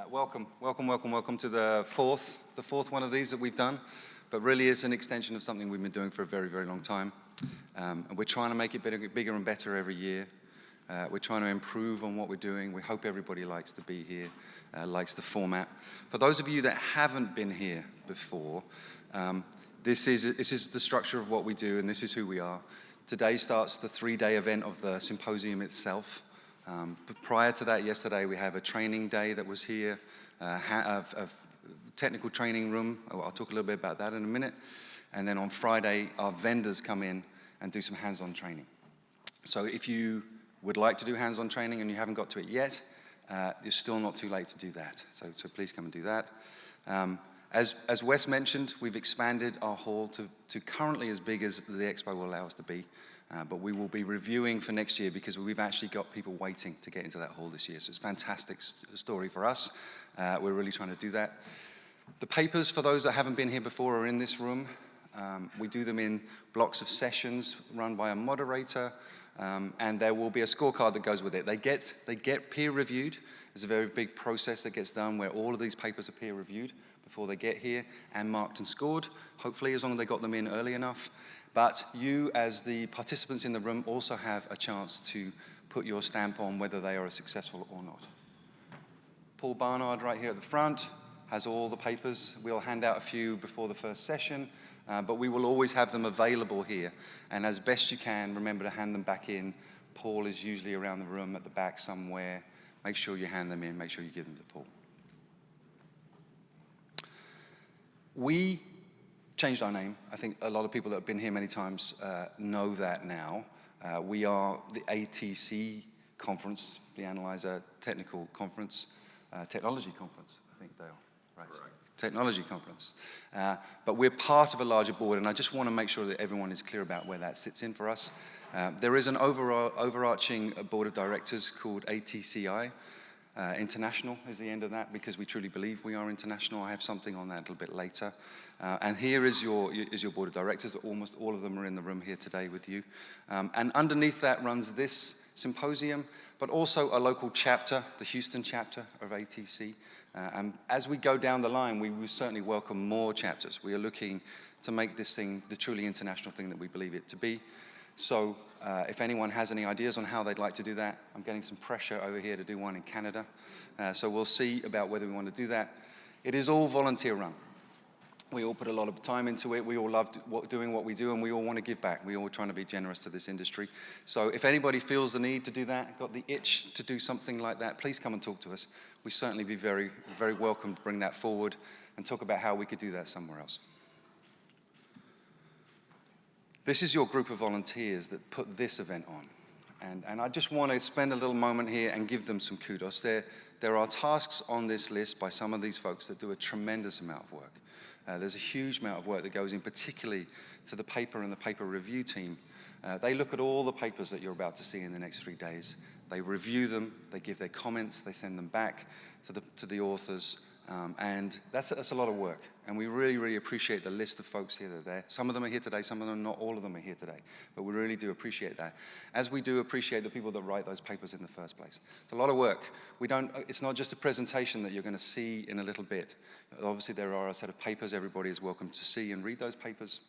Welcome to the fourth one of these that we've done, but really is an extension of something we've been doing for a very, very long time. And we're trying to make it bigger and better every year. We're trying to improve on what we're doing. We hope everybody likes to be here, likes the format. For those of you that haven't been here before, this is the structure of what we do, and this is who we are. Today starts the 3-day event of the symposium itself. But prior to that, yesterday, we have a training day that was here, a technical training room. I'll talk a little bit about that in a minute. And then on Friday, our vendors come in and do some hands-on training. So if you would like to do hands-on training and you haven't got to it yet, you're still not too late to do that. So please come and do that. As Wes mentioned, we've expanded our hall to currently as big as the expo will allow us to be. But we will be reviewing for next year because we've actually got people waiting to get into that hall this year. So it's a fantastic story for us. We're really trying to do that. The papers, for those that haven't been here before, are in this room. We do them in blocks of sessions run by a moderator, and there will be a scorecard that goes with it. They get peer reviewed. There's a very big process that gets done where all of these papers are peer reviewed before they get here and marked and scored, hopefully as long as they got them in early enough. But you, as the participants in the room, also have a chance to put your stamp on whether they are successful or not. Paul Barnard, right here at the front, has all the papers. We'll hand out a few before the first session, but we will always have them available here. And as best you can, remember to hand them back in. Paul is usually around the room at the back somewhere. Make sure you hand them in. Make sure you give them to Paul. We changed our name. I think a lot of people that have been here many times know that now. We are the ATC conference, the Analyzer Technical Conference, Technology Conference, I think they are, right? Correct. Technology Conference. But we're part of a larger board, and I just want to make sure that everyone is clear about where that sits in for us. There is an overarching board of directors called ATCI. International is the end of that because we truly believe we are international. I have something on that a little bit later. And here is your board of directors. Almost all of them are in the room here today with you. And underneath that runs this symposium, but also a local chapter, the Houston chapter of ATC. And as we go down the line, we will certainly welcome more chapters. We are looking to make this thing the truly international thing that we believe it to be. So if anyone has any ideas on how they'd like to do that, I'm getting some pressure over here to do one in Canada. So we'll see about whether we want to do that. It is all volunteer run. We all put a lot of time into it. We all love doing what we do, and we all want to give back. We're all trying to be generous to this industry. So if anybody feels the need to do that, got the itch to do something like that, please come and talk to us. We'd certainly be very, very welcome to bring that forward and talk about how we could do that somewhere else. This is your group of volunteers that put this event on. And I just want to spend a little moment here and give them some kudos. There are tasks on this list by some of these folks that do a tremendous amount of work. There's a huge amount of work that goes in, particularly to the paper and the paper review team. They look at all the papers that you're about to see in the next 3 days. They review them, they give their comments, they send them back to the authors. And that's a lot of work. And we really, really appreciate the list of folks here that are there. Some of them are here today, some of them, not all of them are here today. But we really do appreciate that. As we do appreciate the people that write those papers in the first place. It's a lot of work. It's not just a presentation that you're going to see in a little bit. Obviously, there are a set of papers. Everybody is welcome to see and read those papers.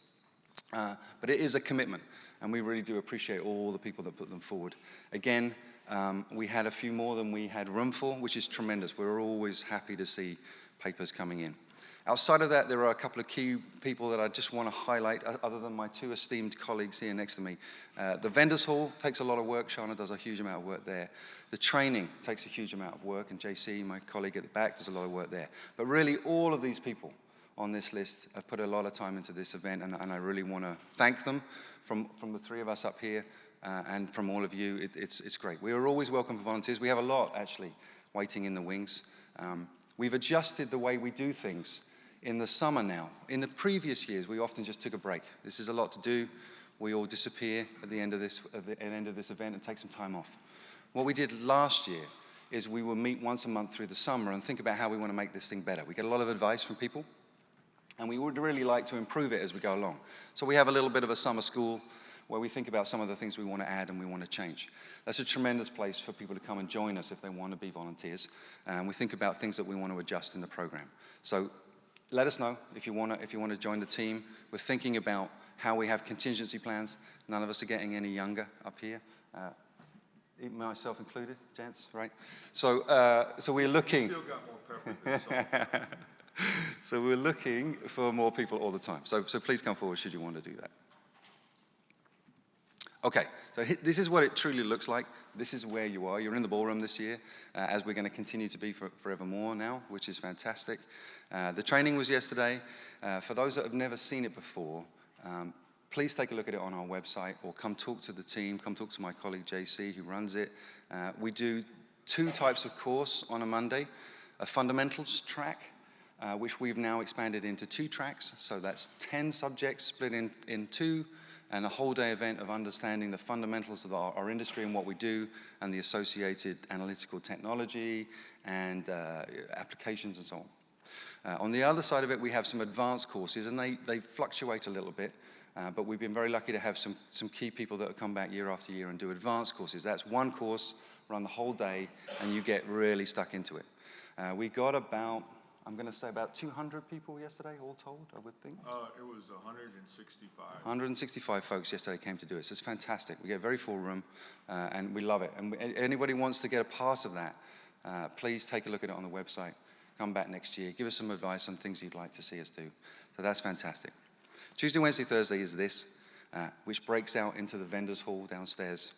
But it is a commitment. And we really do appreciate all the people that put them forward. Again, we had a few more than we had room for, which is tremendous. We're always happy to see papers coming in. Outside of that, there are a couple of key people that I just want to highlight, other than my two esteemed colleagues here next to me. The Vendors Hall takes a lot of work. Shana does a huge amount of work there. The training takes a huge amount of work, and JC, my colleague at the back, does a lot of work there. But really, all of these people on this list have put a lot of time into this event, and I really want to thank them from the three of us up here. And from all of you, it's great. We are always welcome for volunteers. We have a lot, actually, waiting in the wings. We've adjusted the way we do things in the summer now. In the previous years, we often just took a break. This is a lot to do. We all disappear at the end of this event and take some time off. What we did last year is we will meet once a month through the summer and think about how we want to make this thing better. We get a lot of advice from people, and we would really like to improve it as we go along. So we have a little bit of a summer school where we think about some of the things we want to add and we want to change. That's a tremendous place for people to come and join us if they want to be volunteers. And we think about things that we want to adjust in the program. So let us know if you want to join the team. We're thinking about how we have contingency plans. None of us are getting any younger up here. Myself included, gents, right? So we're looking. Still got more pepper than salt. So we're looking for more people all the time. So please come forward should you want to do that. Okay, so this is what it truly looks like. This is where you are. You're in the ballroom this year, as we're going to continue to be forevermore now, which is fantastic. The training was yesterday. For those that have never seen it before, please take a look at it on our website, or come talk to the team, come talk to my colleague JC who runs it. We do 2 types of course on a Monday, a fundamentals track, which we've now expanded into 2 tracks. So that's 10 subjects split in 2, and a whole day event of understanding the fundamentals of our industry and what we do, and the associated analytical technology and applications and so on. On the other side of it, we have some advanced courses, and they fluctuate a little bit. But we've been very lucky to have some key people that have come back year after year and do advanced courses. That's 1 course, run the whole day, and you get really stuck into it. We got about, I'm going to say about 200 people yesterday, all told, I would think. It was 165. 165 folks yesterday came to do it, so it's fantastic. We get a very full room, and we love it. And anybody wants to get a part of that, please take a look at it on the website. Come back next year. Give us some advice on things you'd like to see us do. So that's fantastic. Tuesday, Wednesday, Thursday is this, which breaks out into the vendors hall downstairs.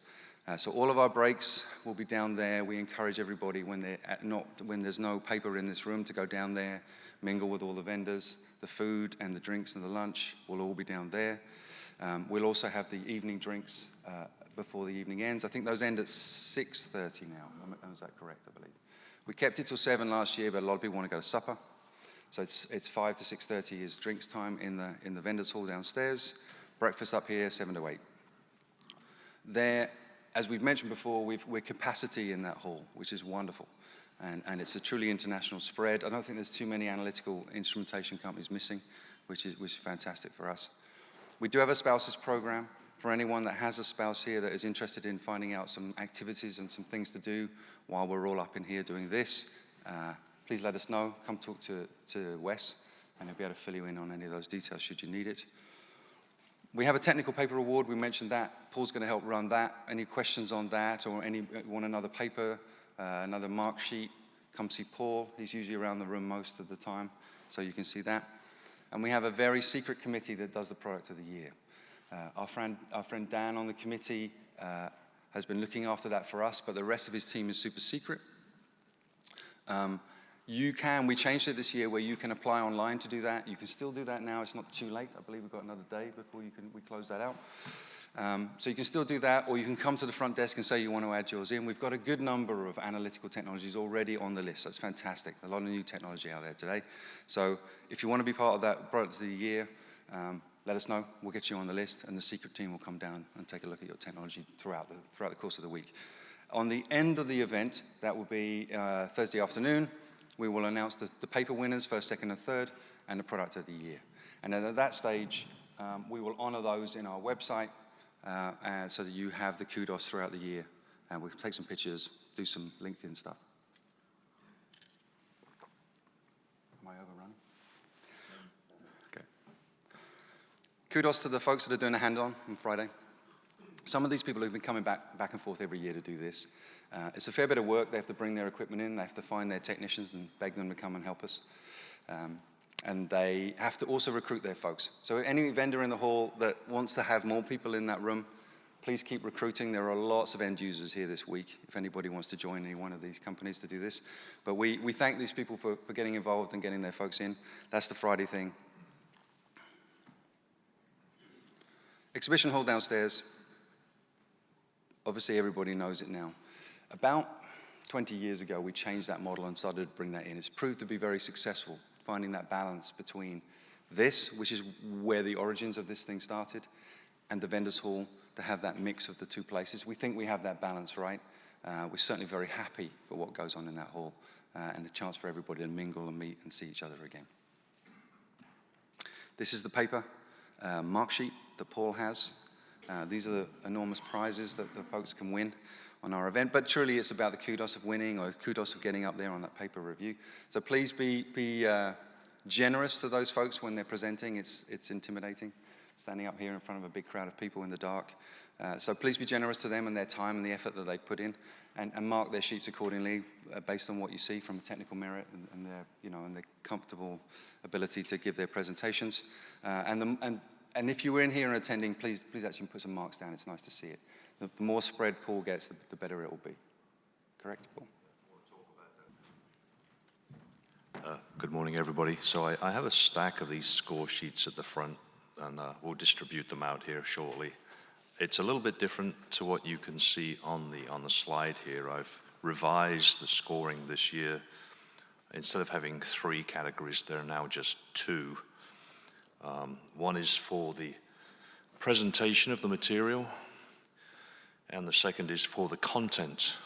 So all of our breaks will be down there. We encourage everybody when there's no paper in this room to go down there, mingle with all the vendors. The food and the drinks and the lunch will all be down there. We'll also have the evening drinks before the evening ends. I think those end at 6:30 now. Is that correct, I believe? We kept it till 7 last year, but a lot of people want to go to supper. So it's 5 to 6:30 is drinks time in the vendors hall downstairs. Breakfast up here, 7 to 8. There, as we've mentioned before, we're capacity in that hall, which is wonderful. And it's a truly international spread. I don't think there's too many analytical instrumentation companies missing, which is fantastic for us. We do have a spouses program. For anyone that has a spouse here that is interested in finding out some activities and some things to do while we're all up in here doing this, please let us know. Come talk to Wes, and he'll be able to fill you in on any of those details should you need it. We have a technical paper award. We mentioned that. Paul's going to help run that. Any questions on that, or want another paper, another mark sheet, come see Paul. He's usually around the room most of the time, so you can see that. And we have a very secret committee that does the product of the year. Our friend Dan on the committee has been looking after that for us, but the rest of his team is super secret. We changed it this year where you can apply online to do that. You can still do that now. It's not too late. I believe we've got another day before we close that out. So you can still do that, or you can come to the front desk and say you want to add yours in. We've got a good number of analytical technologies already on the list. That's fantastic. A lot of new technology out there today. So if you want to be part of that product of the year, let us know. We'll get you on the list, and the secret team will come down and take a look at your technology throughout the course of the week. On the end of the event, that will be Thursday afternoon, we will announce the paper winners, first, second, and third, and the product of the year. And then at that stage, we will honor those in our website so that you have the kudos throughout the year. And we'll take some pictures, do some LinkedIn stuff. Am I overrunning? Okay. Kudos to the folks that are doing a hand-on Friday. Some of these people have been coming back and forth every year to do this. It's a fair bit of work. They have to bring their equipment in. They have to find their technicians and beg them to come and help us. And they have to also recruit their folks. So any vendor in the hall that wants to have more people in that room, please keep recruiting. There are lots of end users here this week, if anybody wants to join any one of these companies to do this. But we thank these people for getting involved and getting their folks in. That's the Friday thing. Exhibition hall downstairs. Obviously, everybody knows it now. About 20 years ago, we changed that model and started to bring that in. It's proved to be very successful, finding that balance between this, which is where the origins of this thing started, and the vendors hall, to have that mix of the two places. We think we have that balance right. We're certainly very happy for what goes on in that hall, and the chance for everybody to mingle and meet and see each other again. This is the paper mark sheet that Paul has. These are the enormous prizes that the folks can win on our event, but truly it's about the kudos of winning or kudos of getting up there on that paper review. So please be generous to those folks when they're presenting. It's intimidating, standing up here in front of a big crowd of people in the dark. So please be generous to them and their time and the effort that they put in, and mark their sheets accordingly based on what you see from technical merit and their, and their comfortable ability to give their presentations. And if you were in here and attending, please actually put some marks down. It's nice to see it. The more spread Paul gets, the better it will be. Correct, Paul? Good morning, everybody. So I have a stack of these score sheets at the front, and we'll distribute them out here shortly. It's a little bit different to what you can see on the slide here. I've revised the scoring this year. Instead of having 3 categories, there are now just 2. One is for the presentation of the material, and the second is for the content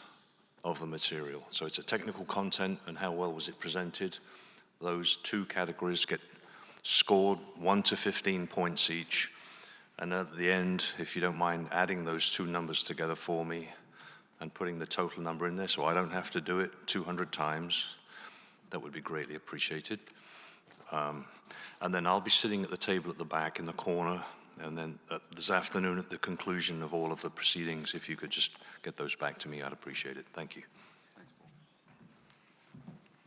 of the material. So it's a technical content and how well was it presented. Those 2 categories get scored 1 to 15 points each. And at the end, if you don't mind adding those 2 numbers together for me and putting the total number in there so I don't have to do it 200 times, that would be greatly appreciated. And then I'll be sitting at the table at the back in the corner, and then this afternoon at the conclusion of all of the proceedings, if you could just get those back to me, I'd appreciate it. Thank you. Thanks, Paul.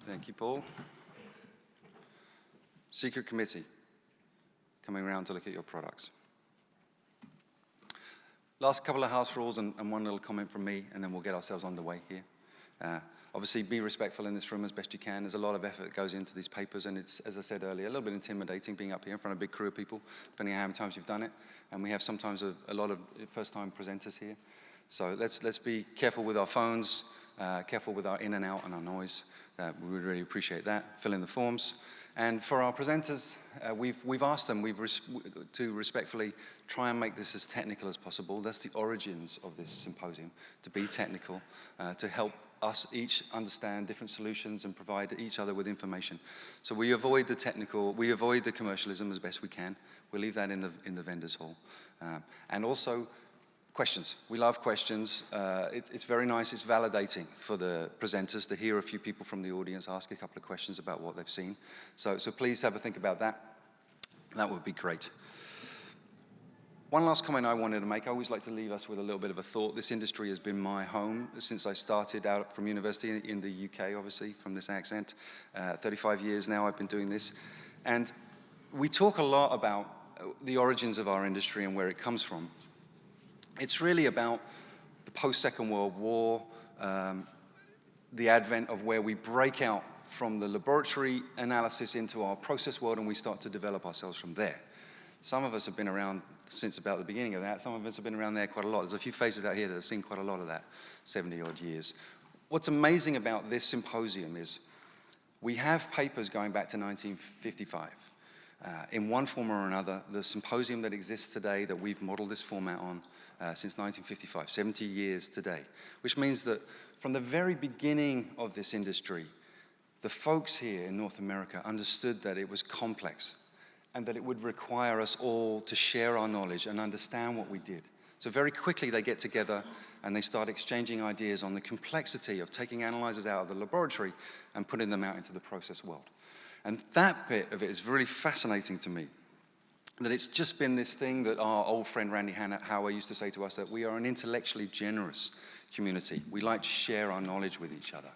Thank you, Paul. Secret committee, coming around to look at your products. Last couple of house rules and one little comment from me, and then we'll get ourselves underway here. Obviously, be respectful in this room as best you can. There's a lot of effort that goes into these papers, and it's, as I said earlier, a little bit intimidating being up here in front of a big crew of people, depending on how many times you've done it. And we have sometimes a lot of first-time presenters here. So let's be careful with our phones, careful with our in and out and our noise. We would really appreciate that. Fill in the forms. And for our presenters, we've asked them to respectfully try and make this as technical as possible. That's the origins of this symposium, to be technical, to help us each understand different solutions and provide each other with information. So we avoid the commercialism as best we can. We'll leave that in the vendors hall. And also, questions. We love questions. It's very nice. It's validating for the presenters to hear a few people from the audience ask a couple of questions about what they've seen. So please have a think about that. That would be great. One last comment I wanted to make. I always like to leave us with a little bit of a thought. This industry has been my home since I started out from university in the UK, obviously, from this accent. 35 years now I've been doing this. And we talk a lot about the origins of our industry and where it comes from. It's really about the post-Second World War, the advent of where we break out from the laboratory analysis into our process world, and we start to develop ourselves from there. Some of us have been around since about the beginning of that. Some of us have been around there quite a lot. There's a few faces out here that have seen quite a lot of that, 70-odd years. What's amazing about this symposium is we have papers going back to 1955. In one form or another, the symposium that exists today that we've modeled this format on since 1955, 70 years today, which means that from the very beginning of this industry, the folks here in North America understood that it was complex and that it would require us all to share our knowledge and understand what we did. So very quickly they get together and they start exchanging ideas on the complexity of taking analyzers out of the laboratory and putting them out into the process world. And that bit of it is really fascinating to me, that it's just been this thing that our old friend Randy Hauer used to say to us, that we are an intellectually generous community. We like to share our knowledge with each other.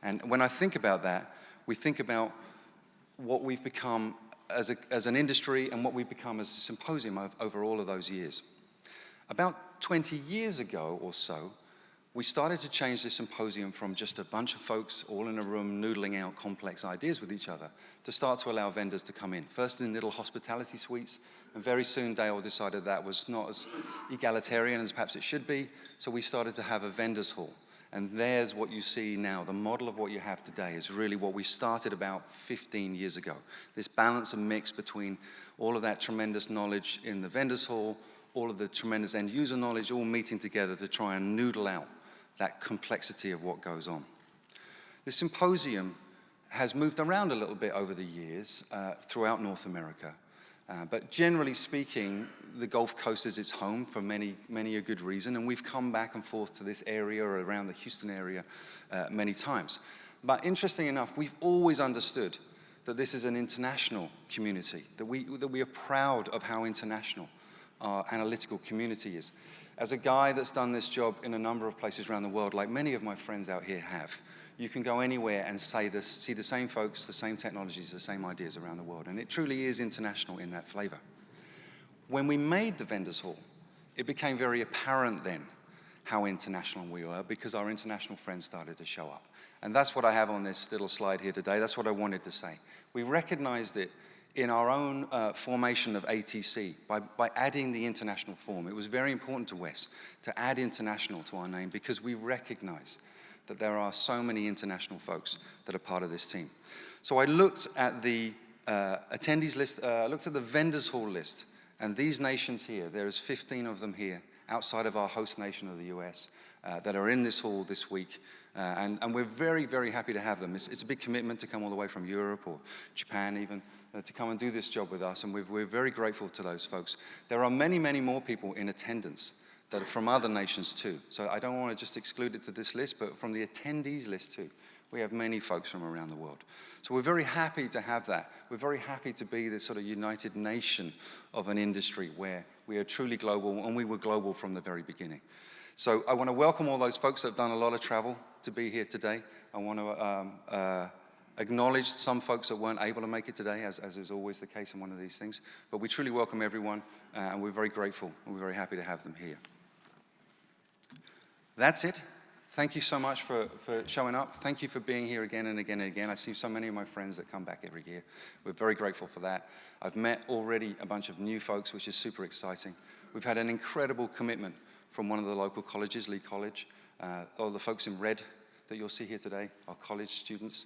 And when I think about that, we think about what we've become as an industry and what we've become as a symposium over all of those years. About 20 years ago or so, we started to change this symposium from just a bunch of folks all in a room noodling out complex ideas with each other to start to allow vendors to come in. First in little hospitality suites, and very soon Dale decided that was not as egalitarian as perhaps it should be, so we started to have a vendors hall. And there's what you see now. The model of what you have today is really what we started about 15 years ago. This balance and mix between all of that tremendous knowledge in the vendors hall, all of the tremendous end user knowledge, all meeting together to try and noodle out that complexity of what goes on. The symposium has moved around a little bit over the years throughout North America. But generally speaking, the Gulf Coast is its home for many a good reason, and we've come back and forth to this area or around the Houston area many times. But interesting enough, we've always understood that this is an international community, that we are proud of how international our analytical community is. As a guy that's done this job in a number of places around the world, like many of my friends out here have, you can go anywhere and see the same folks, the same technologies, the same ideas around the world. And it truly is international in that flavor. When we made the Vendors Hall, it became very apparent then how international we were, because our international friends started to show up. And that's what I have on this little slide here today. That's what I wanted to say. We recognized it in our own formation of ATC by adding the international form. It was very important to Wes to add international to our name, because we recognize that there are so many international folks that are part of this team. So I looked at the attendees list, looked at the Vendors Hall list, and these nations here, there's 15 of them here, outside of our host nation of the US, that are in this hall this week. And we're very, very happy to have them. It's a big commitment to come all the way from Europe or Japan even, to come and do this job with us, and we're very grateful to those folks. There are many, many more people in attendance that are from other nations too. So I don't want to just exclude it to this list, but from the attendees list too, we have many folks from around the world. So we're very happy to have that. We're very happy to be this sort of united nation of an industry where we are truly global, and we were global from the very beginning. So I want to welcome all those folks that have done a lot of travel to be here today. I want to acknowledge some folks that weren't able to make it today, as is always the case in one of these things. But we truly welcome everyone, and we're very grateful, and we're very happy to have them here. That's it. Thank you so much for showing up. Thank you for being here again and again and again. I see so many of my friends that come back every year. We're very grateful for that. I've met already a bunch of new folks, which is super exciting. We've had an incredible commitment from one of the local colleges, Lee College. All the folks in red that you'll see here today are college students.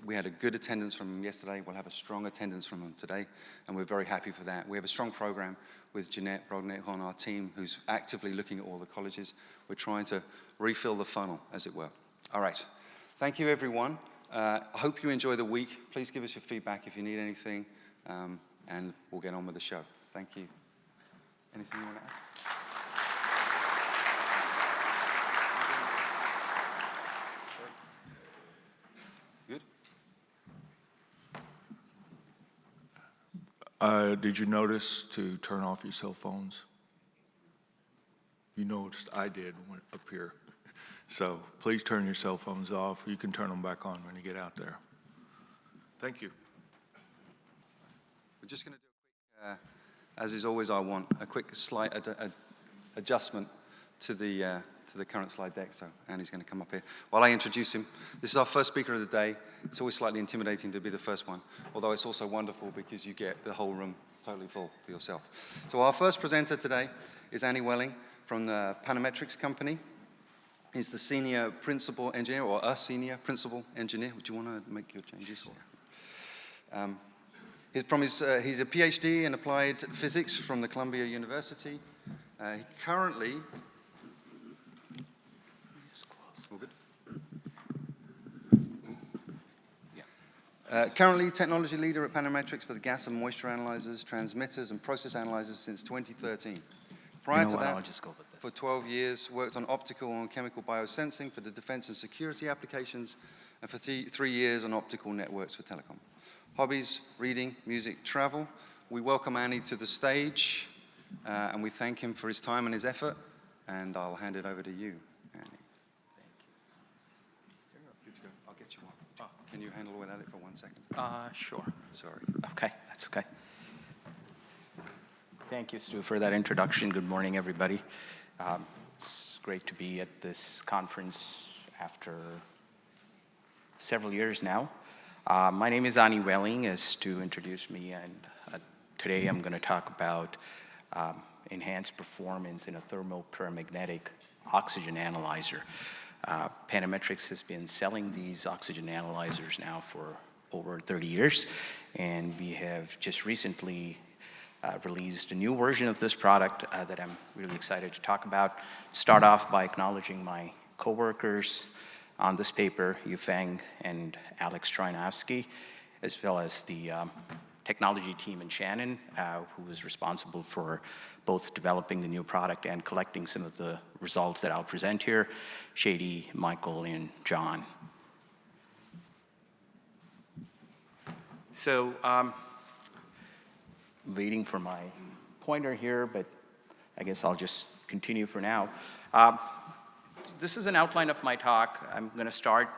We had a good attendance from them yesterday. We'll have a strong attendance from them today, and we're very happy for that. We have a strong program with Jeanette Brognick on our team, who's actively looking at all the colleges. We're trying to refill the funnel, as it were. All right. Thank you, everyone. I hope you enjoy the week. Please give us your feedback if you need anything, and we'll get on with the show. Thank you. Anything you want to add? Did you notice to turn off your cell phones? You noticed, I did up here. So please turn your cell phones off. You can turn them back on when you get out there. Thank you. We're just going to do a quick, as is always I want, a quick slight adjustment to the current slide deck. So Andy's going to come up here while I introduce him. This is our first speaker of the day. It's always slightly intimidating to be the first one, although it's also wonderful because you get the whole room totally full for yourself. So our first presenter today is Andy Weling from the Panametrics company. He's the senior principal engineer, or a senior principal engineer. Would you want to make your changes? He's a PhD in applied physics from the Columbia University. He currently currently technology leader at Panametrics for the gas and moisture analyzers, transmitters, and process analyzers since 2013. Prior to that, for 12 years, worked on optical and chemical biosensing for the defense and security applications, and for 3 years on optical networks for telecom. Hobbies, reading, music, travel. We welcome Andy to the stage, and we thank him for his time and his effort, and I'll hand it over to you, Andy. I'll get you one. Can you handle without it for 1 second? Sure. Sorry. Okay, that's okay. Thank you, Stu, for that introduction. Good morning, everybody. It's great to be at this conference after several years now. My name is Ani Weling, as Stu introduced me, and today I'm going to talk about enhanced performance in a thermo-paramagnetic oxygen analyzer. Panametrics has been selling these oxygen analyzers now for over 30 years, and we have just recently released a new version of this product that I'm really excited to talk about. Start off by acknowledging my coworkers on this paper, Yufeng and Alex Troinovsky, as well as the technology team in Shannon, who is responsible for both developing the new product and collecting some of the results that I'll present here, Shady, Michael, and John. So, waiting for my pointer here, but I guess I'll just continue for now. This is an outline of my talk. I'm going to start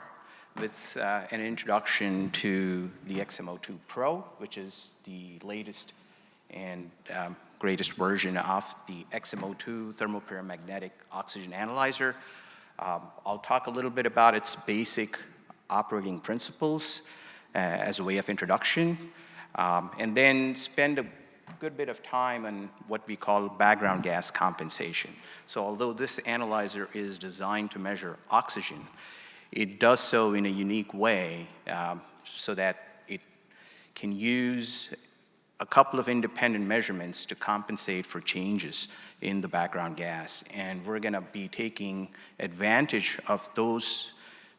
with an introduction to the XMO2 Pro, which is the latest and greatest version of the XMO2 Thermo-paramagnetic oxygen analyzer. I'll talk a little bit about its basic operating principles as a way of introduction, and then spend a good bit of time on what we call background gas compensation. So although this analyzer is designed to measure oxygen, it does so in a unique way so that it can use a couple of independent measurements to compensate for changes in the background gas. And we're going to be taking advantage of those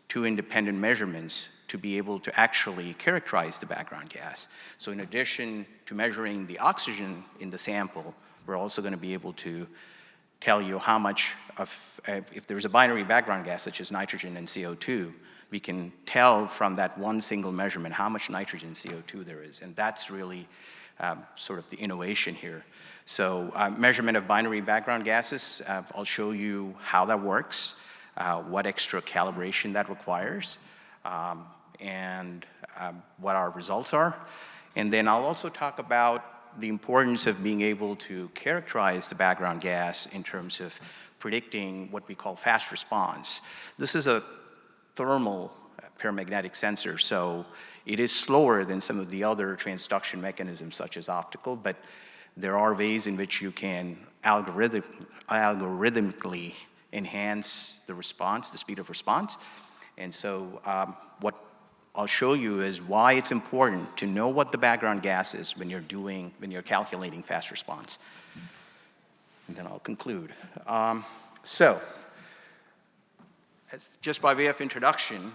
two independent measurements to be able to actually characterize the background gas. So in addition to measuring the oxygen in the sample, we're also going to be able to tell you how much of, if there's a binary background gas such as nitrogen and CO2, we can tell from that one single measurement how much nitrogen and CO2 there is. And that's really sort of the innovation here. So measurement of binary background gases, I'll show you how that works, what extra calibration that requires, and what our results are. And then I'll also talk about the importance of being able to characterize the background gas in terms of predicting what we call fast response. This is a thermal paramagnetic sensor, so it is slower than some of the other transduction mechanisms such as optical, but there are ways in which you can algorithmically enhance the response, the speed of response. And so what I'll show you is why it's important to know what the background gas is when you're calculating fast response. And then I'll conclude. Just by way of introduction,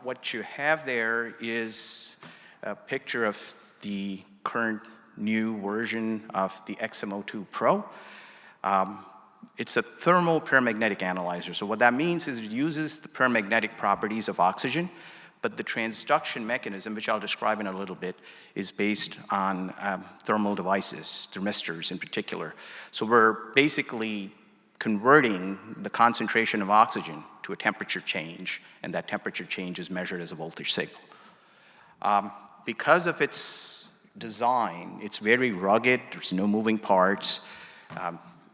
what you have there is a picture of the current new version of the XMO2 Pro. It's a thermo-paramagnetic analyzer. So what that means is it uses the paramagnetic properties of oxygen, but the transduction mechanism, which I'll describe in a little bit, is based on thermal devices, thermistors in particular. So we're basically converting the concentration of oxygen to a temperature change, and that temperature change is measured as a voltage signal. Because of its design, it's very rugged, there's no moving parts,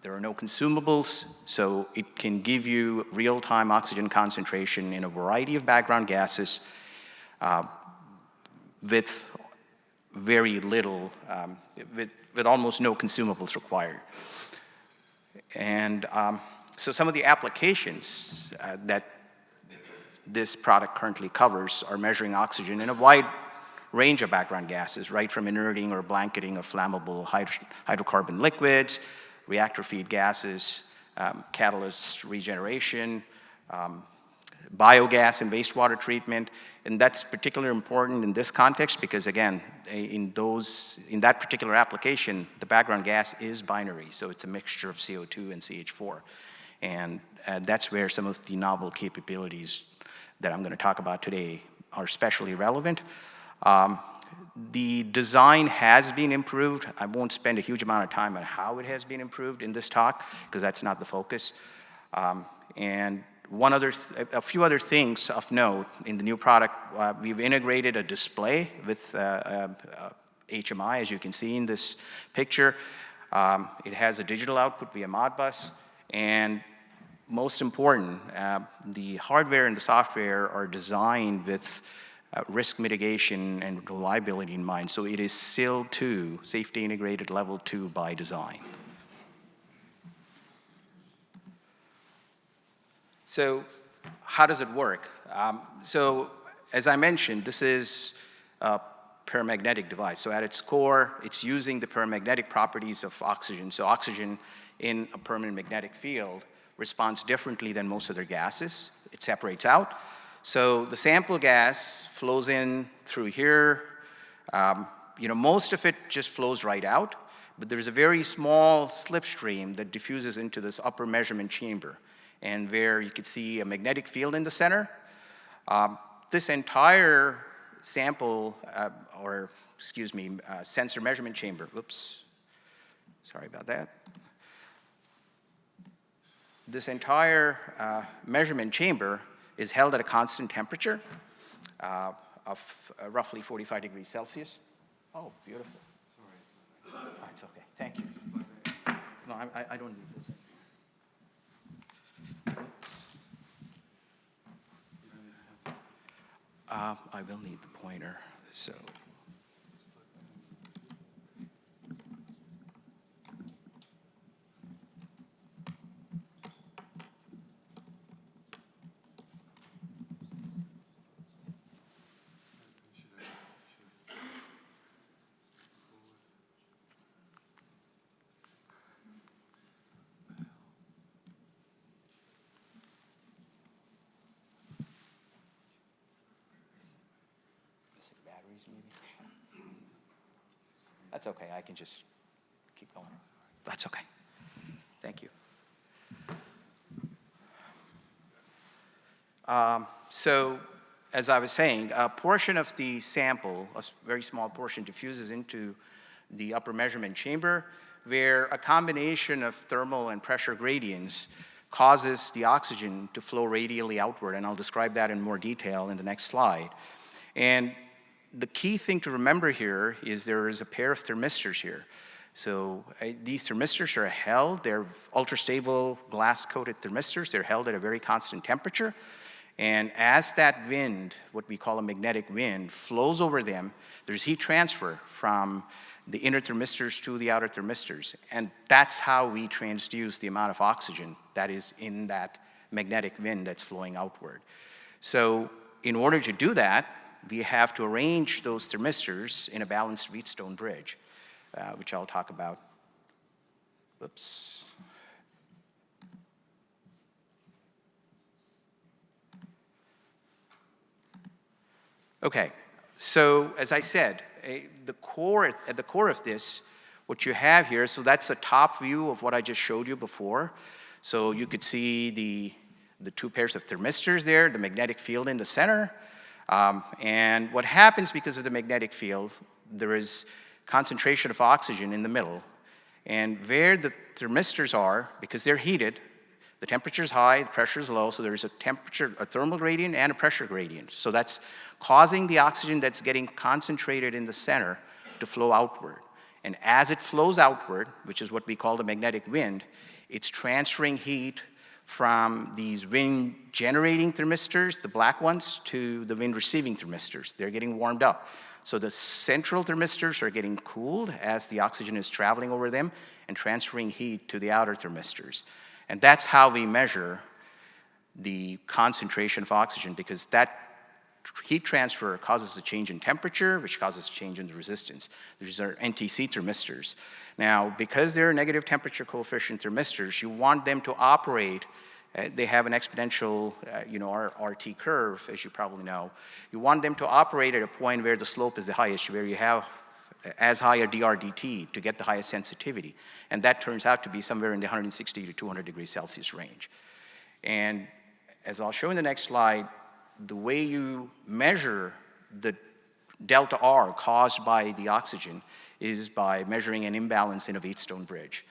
there are no consumables, so it can give you real-time oxygen concentration in a variety of background gases with very little, with almost no consumables required. And so some of the applications that this product currently covers are measuring oxygen in a wide range of background gases, right from inerting or blanketing of flammable hydrocarbon liquids, reactor feed gases, catalyst regeneration, biogas and wastewater treatment. And that's particularly important in this context because, again, in that particular application, the background gas is binary, so it's a mixture of CO2 and CH4. And that's where some of the novel capabilities that I'm going to talk about today are especially relevant. The design has been improved. I won't spend a huge amount of time on how it has been improved in this talk, because that's not the focus. And a few other things of note in the new product, we've integrated a display with HMI, as you can see in this picture. It has a digital output via Modbus, and most important, the hardware and the software are designed with risk mitigation and reliability in mind. So it is SIL 2, Safety Integrated Level 2 by design. So how does it work? So as I mentioned, this is a paramagnetic device. So at its core, it's using the paramagnetic properties of oxygen. So oxygen in a permanent magnetic field responds differently than most other gases. It separates out. So the sample gas flows in through here, Most of it just flows right out, but there's a very small slipstream that diffuses into this upper measurement chamber, and where you could see a magnetic field in the center. This entire sample, sensor measurement chamber, oops, sorry about that. This entire measurement chamber is held at a constant temperature of roughly 45 degrees Celsius. Oh, beautiful. Sorry. That's okay. Thank you. No, I don't need this. I will need the pointer, so. Batteries, maybe? That's okay, I can just keep going. That's okay. Thank you. So, as I was saying, a portion of the sample, a very small portion, diffuses into the upper measurement chamber, where a combination of thermal and pressure gradients causes the oxygen to flow radially outward, and I'll describe that in more detail in the next slide. And the key thing to remember here is there is a pair of thermistors here. So these thermistors are held, they're ultra-stable glass-coated thermistors, they're held at a very constant temperature. And as that wind, what we call a magnetic wind, flows over them, there's heat transfer from the inner thermistors to the outer thermistors. And that's how we transduce the amount of oxygen that is in that magnetic wind that's flowing outward. So in order to do that, we have to arrange those thermistors in a balanced Wheatstone bridge, which I'll talk about. Oops. Okay, so as I said, at the core of this, what you have here, so that's a top view of what I just showed you before. So you could see the two pairs of thermistors there, the magnetic field in the center. And what happens because of the magnetic field, there is concentration of oxygen in the middle. And where the thermistors are, because they're heated, the temperature is high, the pressure is low, so there's a thermal gradient and a pressure gradient. So that's causing the oxygen that's getting concentrated in the center to flow outward. And as it flows outward, which is what we call the magnetic wind, it's transferring heat from these wind-generating thermistors, the black ones, to the wind-receiving thermistors. They're getting warmed up. So the central thermistors are getting cooled as the oxygen is traveling over them and transferring heat to the outer thermistors. And that's how we measure the concentration of oxygen, because that heat transfer causes a change in temperature, which causes a change in the resistance. These are ATC thermistors. Now, because they're negative temperature coefficient thermistors, you want them to operate, they have an exponential, RT curve, as you probably know. You want them to operate at a point where the slope is the highest, where you have as high a DRDT to get the highest sensitivity. And that turns out to be somewhere in the 160 to 200 degrees Celsius range. And as I'll show in the next slide, the way you measure the delta R caused by the oxygen is by measuring an imbalance in a Wheatstone bridge.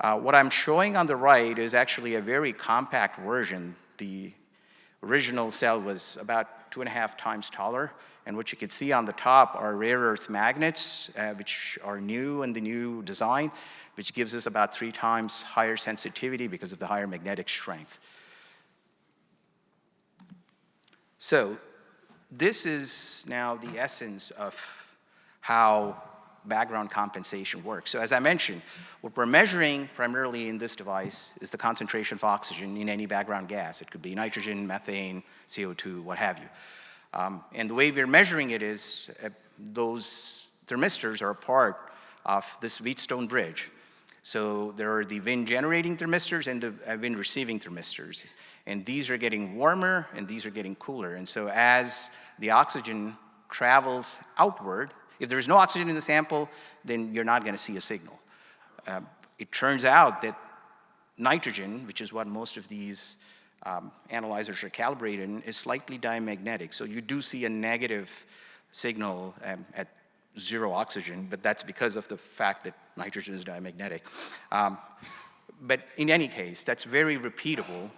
What I'm showing on the right is actually a very compact version. The original cell was about 2.5 times taller, and what you can see on the top are rare earth magnets, which are new in the new design, which gives us about 3 times higher sensitivity because of the higher magnetic strength. So this is now the essence of how background compensation works. So as I mentioned, what we're measuring primarily in this device is the concentration of oxygen in any background gas. It could be nitrogen, methane, CO2, what have you. And the way we're measuring it is those thermistors are a part of this Wheatstone bridge. So there are the wind-generating thermistors and the wind-receiving thermistors. And these are getting warmer and these are getting cooler. And so as the oxygen travels outward, If there's no oxygen in the sample, then you're not going to see a signal. It turns out that nitrogen, which is what most of these analyzers are calibrated in, is slightly diamagnetic. So you do see a negative signal at 0 oxygen, but that's because of the fact that nitrogen is diamagnetic. But in any case, that's very repeatable.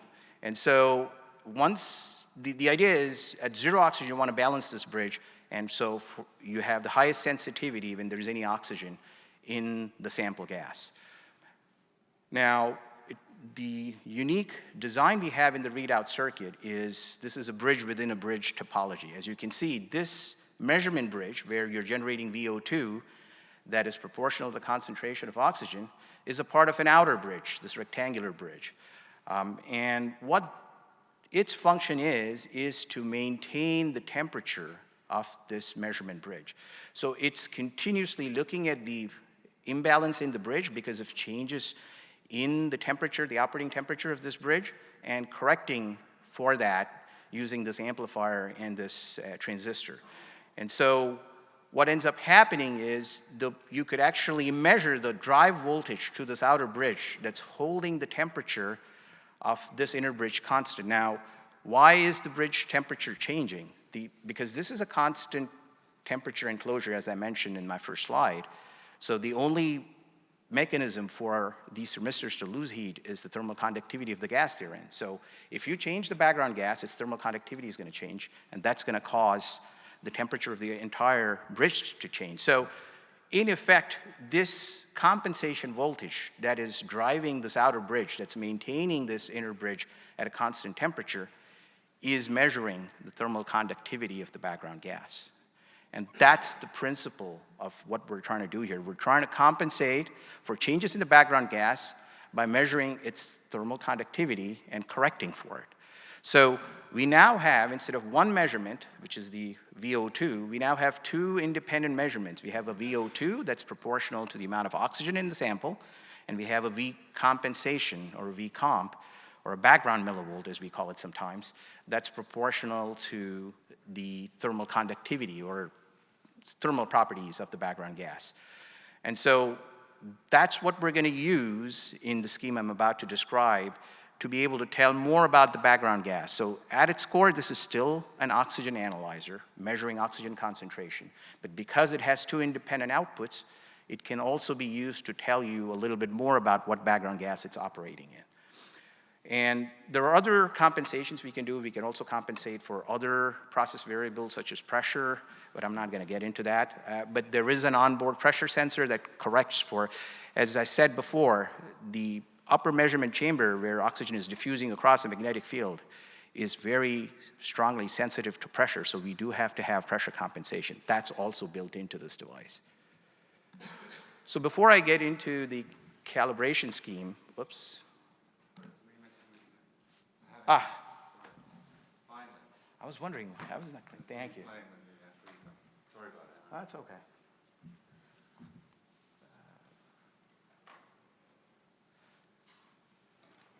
And so once, the idea is at 0 oxygen, you want to balance this bridge, and so you have the highest sensitivity when there's any oxygen in the sample gas. Now, the unique design we have in the readout circuit is this is a bridge within a bridge topology. As you can see, this measurement bridge, where you're generating VO2 that is proportional to the concentration of oxygen, is a part of an outer bridge, this rectangular bridge. And what its function is to maintain the temperature of this measurement bridge. So it's continuously looking at the imbalance in the bridge because of changes in the temperature, the operating temperature of this bridge, and correcting for that using this amplifier and this transistor. And so what ends up happening is you could actually measure the drive voltage to this outer bridge that's holding the temperature of this inner bridge constant. Now, why is the bridge temperature changing? Because this is a constant temperature enclosure, as I mentioned in my first slide. So the only mechanism for these thermistors to lose heat is the thermal conductivity of the gas they're in. So if you change the background gas, its thermal conductivity is going to change, and that's going to cause the temperature of the entire bridge to change. So in effect, this compensation voltage that is driving this outer bridge, that's maintaining this inner bridge at a constant temperature, is measuring the thermal conductivity of the background gas. And that's the principle of what we're trying to do here. We're trying to compensate for changes in the background gas by measuring its thermal conductivity and correcting for it. So we now have, instead of one measurement, which is the VO2, we now have 2 independent measurements. We have a VO2 that's proportional to the amount of oxygen in the sample, and we have a V compensation, or a V comp, or a background millivolt, as we call it sometimes, that's proportional to the thermal conductivity or thermal properties of the background gas. And so that's what we're going to use in the scheme I'm about to describe to be able to tell more about the background gas. So at its core, this is still an oxygen analyzer measuring oxygen concentration. But because it has 2 independent outputs, it can also be used to tell you a little bit more about what background gas it's operating in. And there are other compensations we can do. We can also compensate for other process variables such as pressure, but I'm not going to get into that. But there is an onboard pressure sensor that corrects for, as I said before, the upper measurement chamber where oxygen is diffusing across a magnetic field is very strongly sensitive to pressure, so we do have to have pressure compensation. That's also built into this device. So before I get into the calibration scheme, whoops. I was wondering, how was that? Thank you. Sorry about that. That's okay.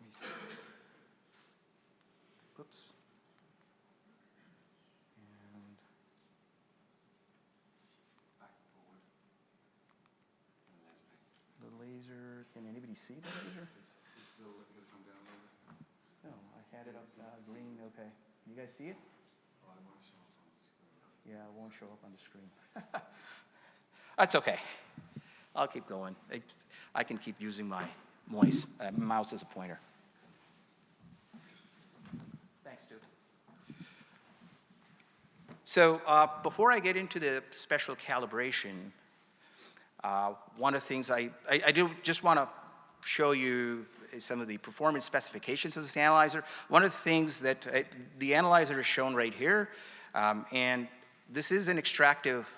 Let me see. Oops. And Back, forward. the laser, can anybody see the laser? It's little come down a little bit. No, I had it up green, okay. You guys see it? Oh, it won't show up on the screen. Yeah, it won't show up on the screen. That's okay. I'll keep going. I can keep using my mouse as a pointer. Thanks, dude. So before I get into the special calibration, one of the things I do just want to show you some of the performance specifications of this analyzer. One of the things that the analyzer is shown right here, and this is an extractive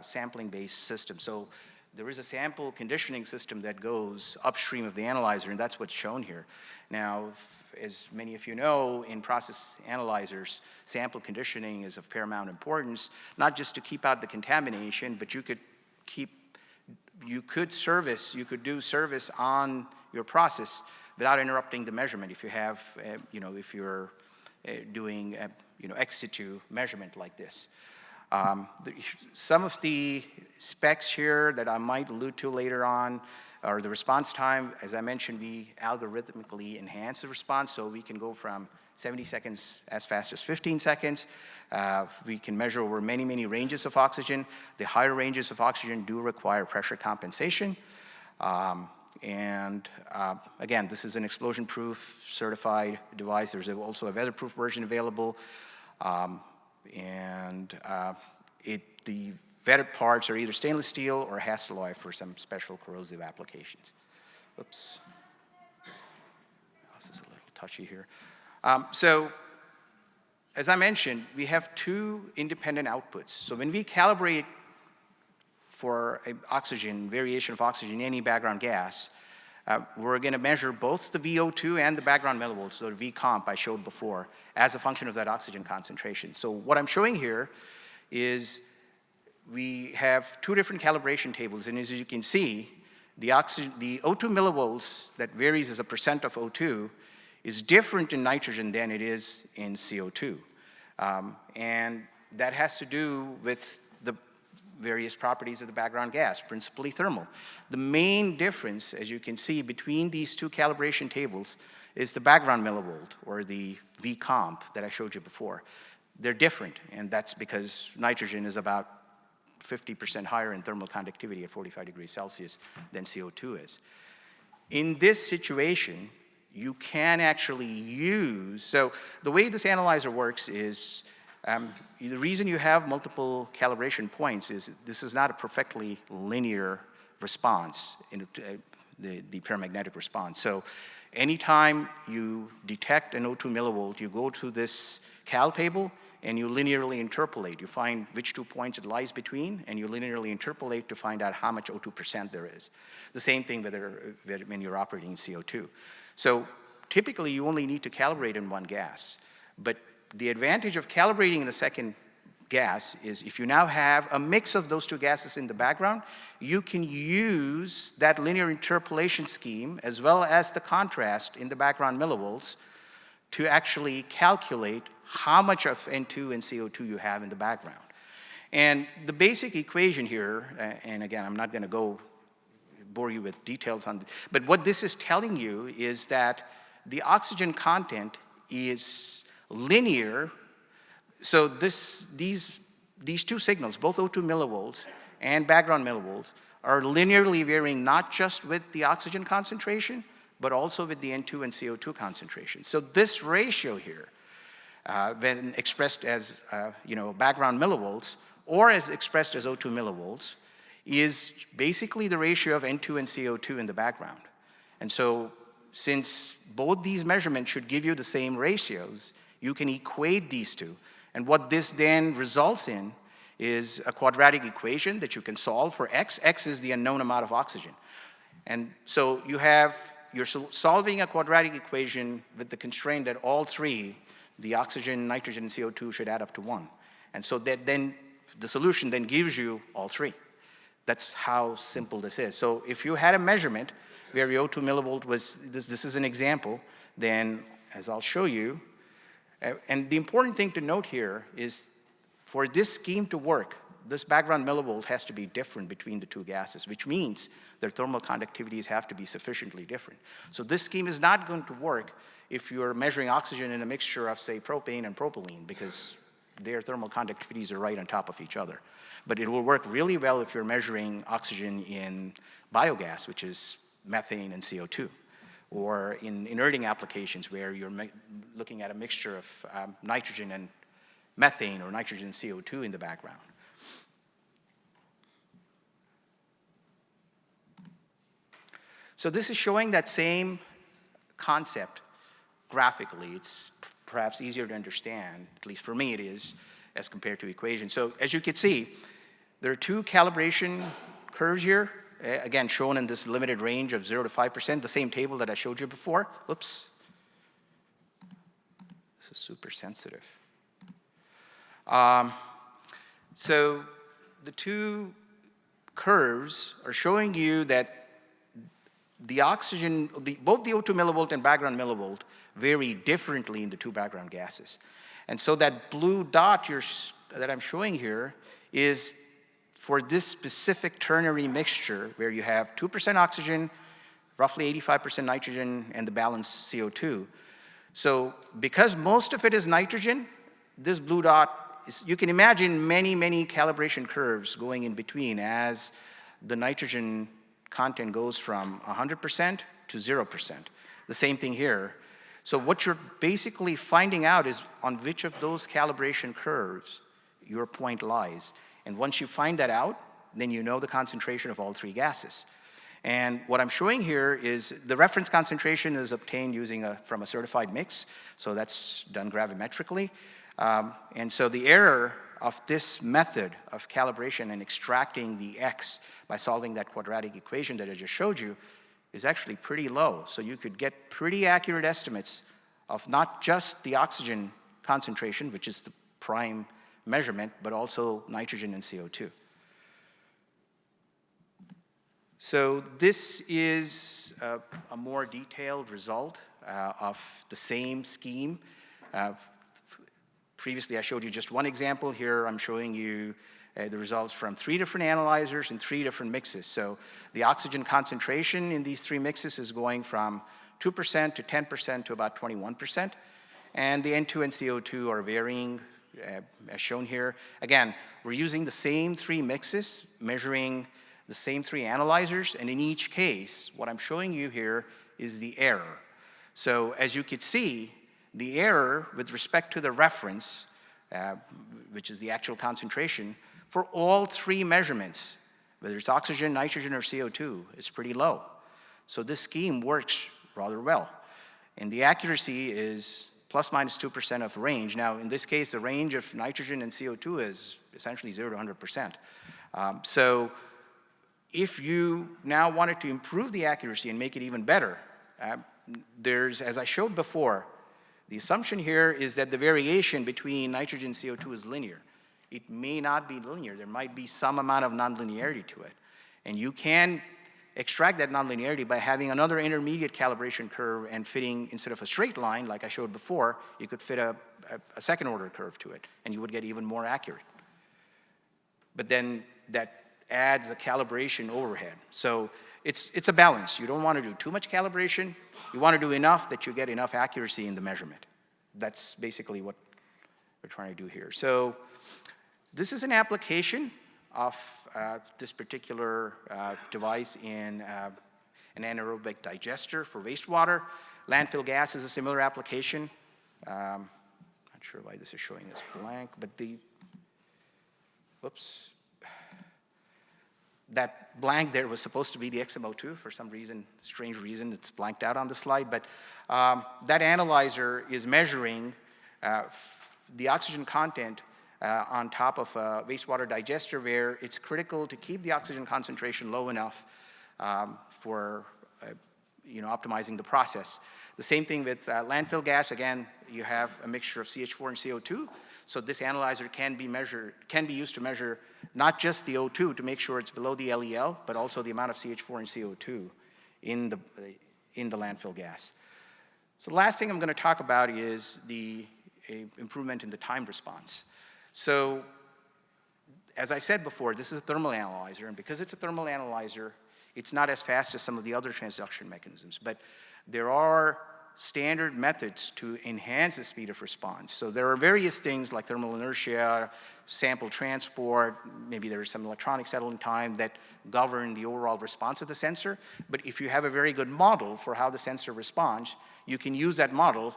sampling-based system. So there is a sample conditioning system that goes upstream of the analyzer, and that's what's shown here. Now, as many of you know, in process analyzers, sample conditioning is of paramount importance, not just to keep out the contamination, but you could do service on your process without interrupting the measurement if you have, if you're doing, ex situ measurement like this. Some of the specs here that I might allude to later on are the response time. As I mentioned, we algorithmically enhance the response, so we can go from 70 seconds as fast as 15 seconds. We can measure over many, many ranges of oxygen. The higher ranges of oxygen do require pressure compensation. Again, this is an explosion-proof certified device. There's also a weatherproof version available. The vetted parts are either stainless steel or Hastelloy for some special corrosive applications. Oops. This is a little touchy here. So, as I mentioned, we have two independent outputs. So when we calibrate for oxygen, variation of oxygen in any background gas, we're going to measure both the VO2 and the background millivolts, so the V comp I showed before, as a function of that oxygen concentration. So what I'm showing here is we have two different calibration tables, and as you can see, the O2 millivolts that varies as a percent of O2 is different in nitrogen than it is in CO2. And that has to do with the various properties of the background gas, principally thermal. The main difference, as you can see, between these two calibration tables is the background millivolt, or the V comp that I showed you before. They're different, and that's because nitrogen is about 50% higher in thermal conductivity at 45 degrees Celsius than CO2 is. In this situation, you can actually use, so the way this analyzer works is, the reason you have multiple calibration points is this is not a perfectly linear response, in the paramagnetic response. So anytime you detect an O2 millivolt, you go to this cal table and you linearly interpolate. You find which 2 points it lies between, and you linearly interpolate to find out how much O2% there is. The same thing when you're operating in CO2. So typically, you only need to calibrate in one gas. But the advantage of calibrating in a second gas is if you now have a mix of those two gases in the background, you can use that linear interpolation scheme as well as the contrast in the background millivolts to actually calculate how much of N2 and CO2 you have in the background. And the basic equation here, and again, I'm not going to bore you with details on this, but what this is telling you is that the oxygen content is linear. So these two signals, both O2 millivolts and background millivolts, are linearly varying not just with the oxygen concentration, but also with the N2 and CO2 concentration. So this ratio here, when expressed as background millivolts or as expressed as O2 millivolts, is basically the ratio of N2 and CO2 in the background. And so since both these measurements should give you the same ratios, you can equate these two. And what this then results in is a quadratic equation that you can solve for X. X is the unknown amount of oxygen. And so you're solving a quadratic equation with the constraint that all three, the oxygen, nitrogen, and CO2, should add up to 1. And so that then the solution then gives you all three. That's how simple this is. So if you had a measurement where your O2 millivolt was, this is an example, then as I'll show you, and the important thing to note here is for this scheme to work, this background millivolt has to be different between the two gases, which means their thermal conductivities have to be sufficiently different. So this scheme is not going to work if you're measuring oxygen in a mixture of, say, propane and propylene, because their thermal conductivities are right on top of each other. But it will work really well if you're measuring oxygen in biogas, which is methane and CO2, or in inerting applications where you're looking at a mixture of nitrogen and methane or nitrogen and CO2 in the background. So this is showing that same concept graphically. It's perhaps easier to understand, at least for me it is, as compared to equations. So as you can see, there are two calibration curves here, again shown in this limited range of 0 to 5%, the same table that I showed you before. Whoops. This is super sensitive. So the two curves are showing you that the oxygen, both the O2 millivolt and background millivolt vary differently in the two background gases. And so that blue dot you're that I'm showing here is for this specific ternary mixture where you have 2% oxygen, roughly 85% nitrogen, and the balance CO2. So because most of it is nitrogen, this blue dot, you can imagine many, many calibration curves going in between as the nitrogen content goes from 100% to 0%. The same thing here. So what you're basically finding out is on which of those calibration curves your point lies. And once you find that out, then you know the concentration of all three gases. And what I'm showing here is the reference concentration is obtained from a certified mix, so that's done gravimetrically. And so the error of this method of calibration and extracting the X by solving that quadratic equation that I just showed you is actually pretty low. So you could get pretty accurate estimates of not just the oxygen concentration, which is the prime measurement, but also nitrogen and CO2. So this is a more detailed result of the same scheme. Previously, I showed you just one example. Here, I'm showing you the results from 3 different analyzers and 3 different mixes. So the oxygen concentration in these 3 mixes is going from 2% to 10% to about 21%. And the N2 and CO2 are varying, as shown here. Again, we're using the same 3 mixes, measuring the same 3 analyzers, and in each case, what I'm showing you here is the error. So as you could see, the error with respect to the reference, which is the actual concentration, for all 3 measurements, whether it's oxygen, nitrogen, or CO2, is pretty low. So this scheme works rather well. And the accuracy is plus minus 2% of range. Now, in this case, the range of nitrogen and CO2 is essentially 0 to 100%. So if you now wanted to improve the accuracy and make it even better, as I showed before, the assumption here is that the variation between nitrogen and CO2 is linear. It may not be linear. There might be some amount of nonlinearity to it. And you can extract that nonlinearity by having another intermediate calibration curve and fitting, instead of a straight line, like I showed before, you could fit a second order curve to it, and you would get even more accurate. But then that adds a calibration overhead. So it's a balance. You don't want to do too much calibration. You want to do enough that you get enough accuracy in the measurement. That's basically what we're trying to do here. So this is an application of this particular device in an anaerobic digester for wastewater. Landfill gas is a similar application. Not sure why this is showing as blank, but whoops. That blank there was supposed to be the XMO2 for some reason, strange reason, it's blanked out on the slide, but that analyzer is measuring the oxygen content on top of a wastewater digester where it's critical to keep the oxygen concentration low enough for optimizing the process. The same thing with landfill gas. Again, you have a mixture of CH4 and CO2. So this analyzer can be used to measure not just the O2 to make sure it's below the LEL, but also the amount of CH4 and CO2 in the landfill gas. So the last thing I'm going to talk about is the improvement in the time response. So as I said before, this is a thermal analyzer, and because it's a thermal analyzer, it's not as fast as some of the other transduction mechanisms, but there are standard methods to enhance the speed of response. So there are various things like thermal inertia, sample transport, maybe there is some electronic settling time that govern the overall response of the sensor. But if you have a very good model for how the sensor responds, you can use that model.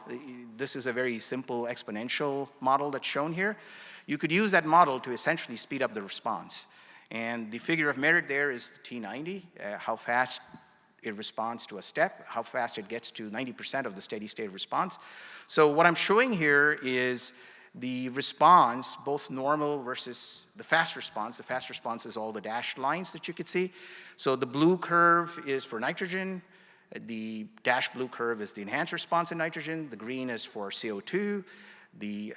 This is a very simple exponential model that's shown here. You could use that model to essentially speed up the response. And the figure of merit there is the T90, how fast it responds to a step, how fast it gets to 90% of the steady state response. So what I'm showing here is the response, both normal versus the fast response. The fast response is all the dashed lines that you could see. So the blue curve is for nitrogen. The dashed blue curve is the enhanced response in nitrogen. The green is for CO2.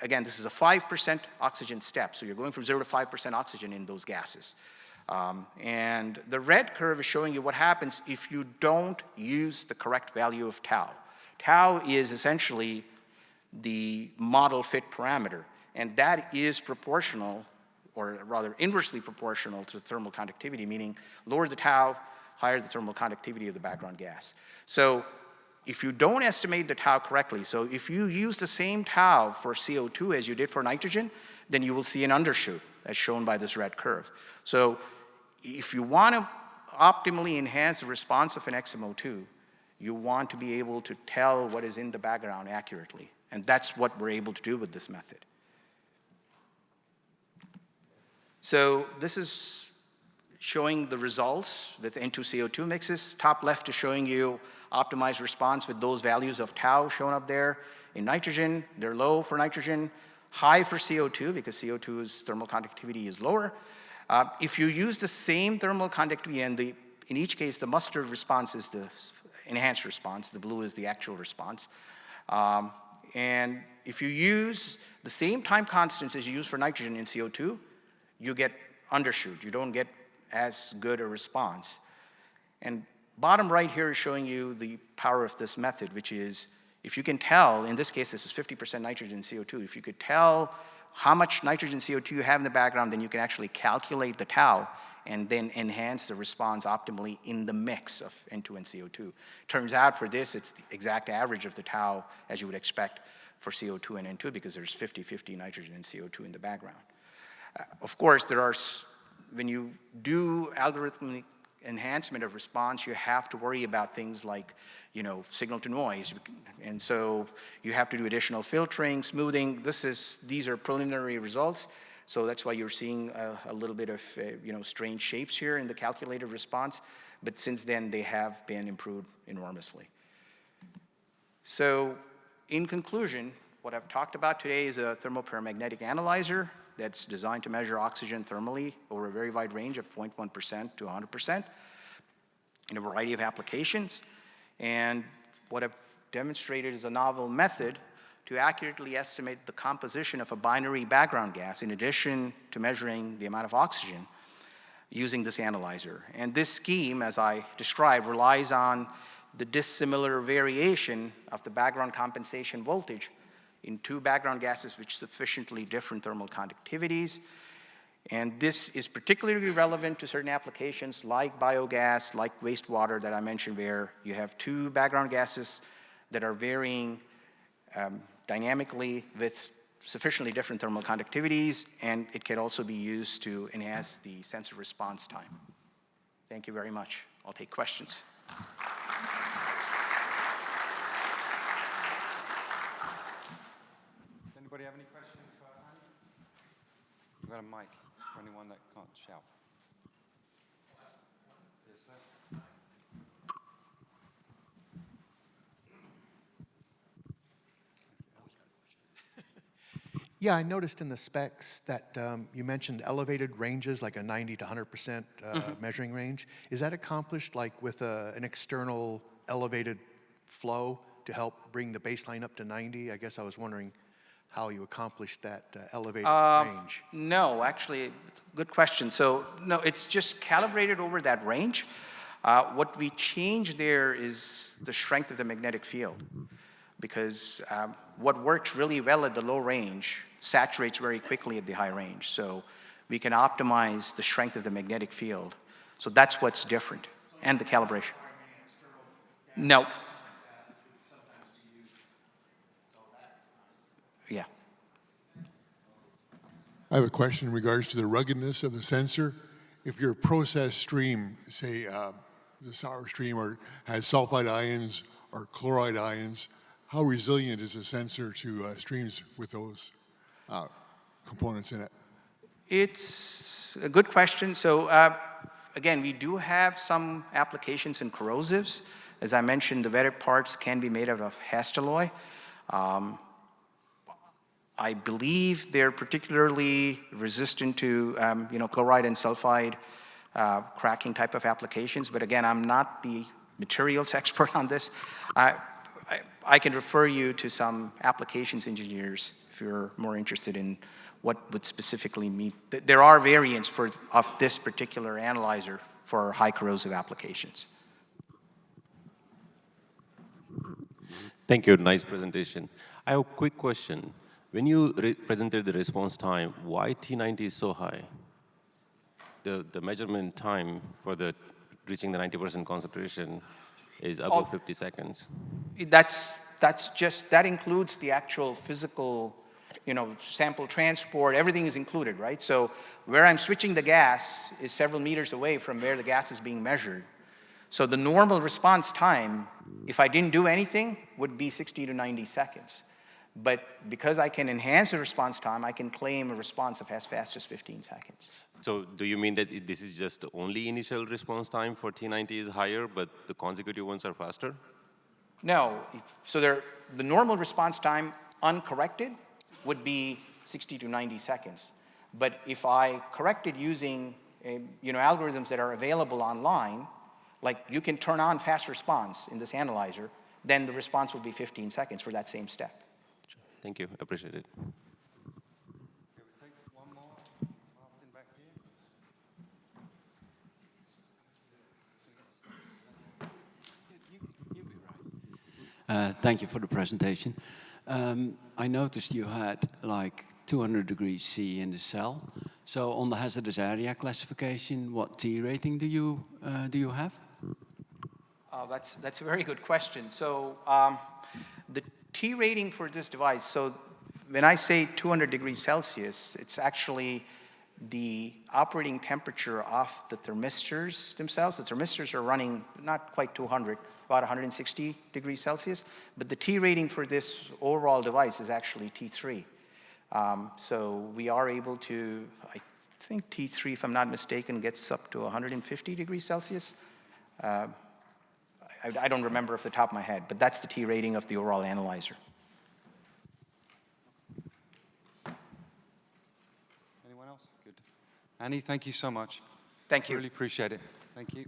Again, this is a 5% oxygen step. So you're going from 0 to 5% oxygen in those gases. And the red curve is showing you what happens if you don't use the correct value of tau. Tau is essentially the model fit parameter. And that is proportional, or rather inversely proportional to the thermal conductivity, meaning lower the tau, higher the thermal conductivity of the background gas. So if you don't estimate the tau correctly, so if you use the same tau for CO2 as you did for nitrogen, then you will see an undershoot, as shown by this red curve. So if you want to optimally enhance the response of an XMO2, you want to be able to tell what is in the background accurately. And that's what we're able to do with this method. So this is showing the results with N2CO2 mixes. Top left is showing you optimized response with those values of tau shown up there. In nitrogen, they're low for nitrogen, high for CO2 because CO2's thermal conductivity is lower. If you use the same thermal conductivity, and in each case, the mustard response is the enhanced response, the blue is the actual response. And if you use the same time constants as you use for nitrogen in CO2, you get undershoot. You don't get as good a response. And bottom right here is showing you the power of this method, which is if you can tell, in this case, this is 50% nitrogen CO2, if you could tell how much nitrogen CO2 you have in the background, then you can actually calculate the tau and then enhance the response optimally in the mix of N2 and CO2. Turns out for this, it's the exact average of the tau as you would expect for CO2 and N2 because there's 50-50 nitrogen and CO2 in the background. Of course, when you do algorithmic enhancement of response, you have to worry about things like, signal to noise. And so you have to do additional filtering, smoothing. These are preliminary results. So that's why you're seeing a little bit of, strange shapes here in the calculated response. But since then, they have been improved enormously. So in conclusion, what I've talked about today is a thermo-paramagnetic analyzer that's designed to measure oxygen thermally over a very wide range of 0.1% to 100% in a variety of applications. And what I've demonstrated is a novel method to accurately estimate the composition of a binary background gas in addition to measuring the amount of oxygen using this analyzer. And this scheme, as I described, relies on the dissimilar variation of the background compensation voltage in two background gases with sufficiently different thermal conductivities. And this is particularly relevant to certain applications like biogas, like wastewater that I mentioned, where you have two background gases that are varying dynamically with sufficiently different thermal conductivities, and it can also be used to enhance the sensor response time. Thank you very much. I'll take questions. Anybody have any questions for Annie? We've got a mic for anyone that can't shout. Yes, sir. Yeah, I noticed in the specs that you mentioned elevated ranges, like a 90 to 100% measuring range. Is that accomplished like with an external elevated flow to help bring the baseline up to 90? I guess I was wondering how you accomplished that elevated range. No, actually, good question. So, no, it's just calibrated over that range. What we change there is the strength of the magnetic field, because what works really well at the low range saturates very quickly at the high range. So we can optimize the strength of the magnetic field. So that's what's different, and the calibration. No. Yeah. I have a question in regards to the ruggedness of the sensor. If your process stream, say the sour stream, or has sulfide ions or chloride ions, how resilient is the sensor to streams with those components in it? It's a good question. So again, we do have some applications in corrosives. As I mentioned, the wetted parts can be made out of hastelloy. I believe they're particularly resistant to chloride and sulfide cracking type of applications. But again, I'm not the materials expert on this. I can refer you to some applications engineers if you're more interested in what would specifically meet. There are variants of this particular analyzer for high corrosive applications. Thank you. Nice presentation. I have a quick question. When you presented the response time, why T90 is so high? The measurement time for reaching the 90% concentration is above 50 seconds. That includes the actual physical, sample transport. Everything is included, right? So where I'm switching the gas is several meters away from where the gas is being measured. So the normal response time, if I didn't do anything, would be 60 to 90 seconds. But because I can enhance the response time, I can claim a response of as fast as 15 seconds. So do you mean that this is just the only initial response time for T90 is higher, but the consecutive ones are faster? No. So the normal response time, uncorrected, would be 60 to 90 seconds. But if I correct it using algorithms that are available online, like you can turn on fast response in this analyzer, then the response will be 15 seconds for that same step. Thank you. Appreciate it. Can we take one more? Martin back here. Thank you for the presentation. I noticed you had like 200 degrees C in the cell. So on the hazardous area classification, what T rating do you have? That's a very good question. So the T rating for this device, so when I say 200 degrees Celsius, it's actually the operating temperature of the thermistors themselves. The thermistors are running not quite 200, about 160 degrees Celsius, but the T rating for this overall device is actually T3. So we are able to, I think T3, if I'm not mistaken, gets up to 150 degrees Celsius. I don't remember off the top of my head, but that's the T rating of the overall analyzer. Anyone else? Good. Annie, thank you so much. Thank you. Really appreciate it. Thank you.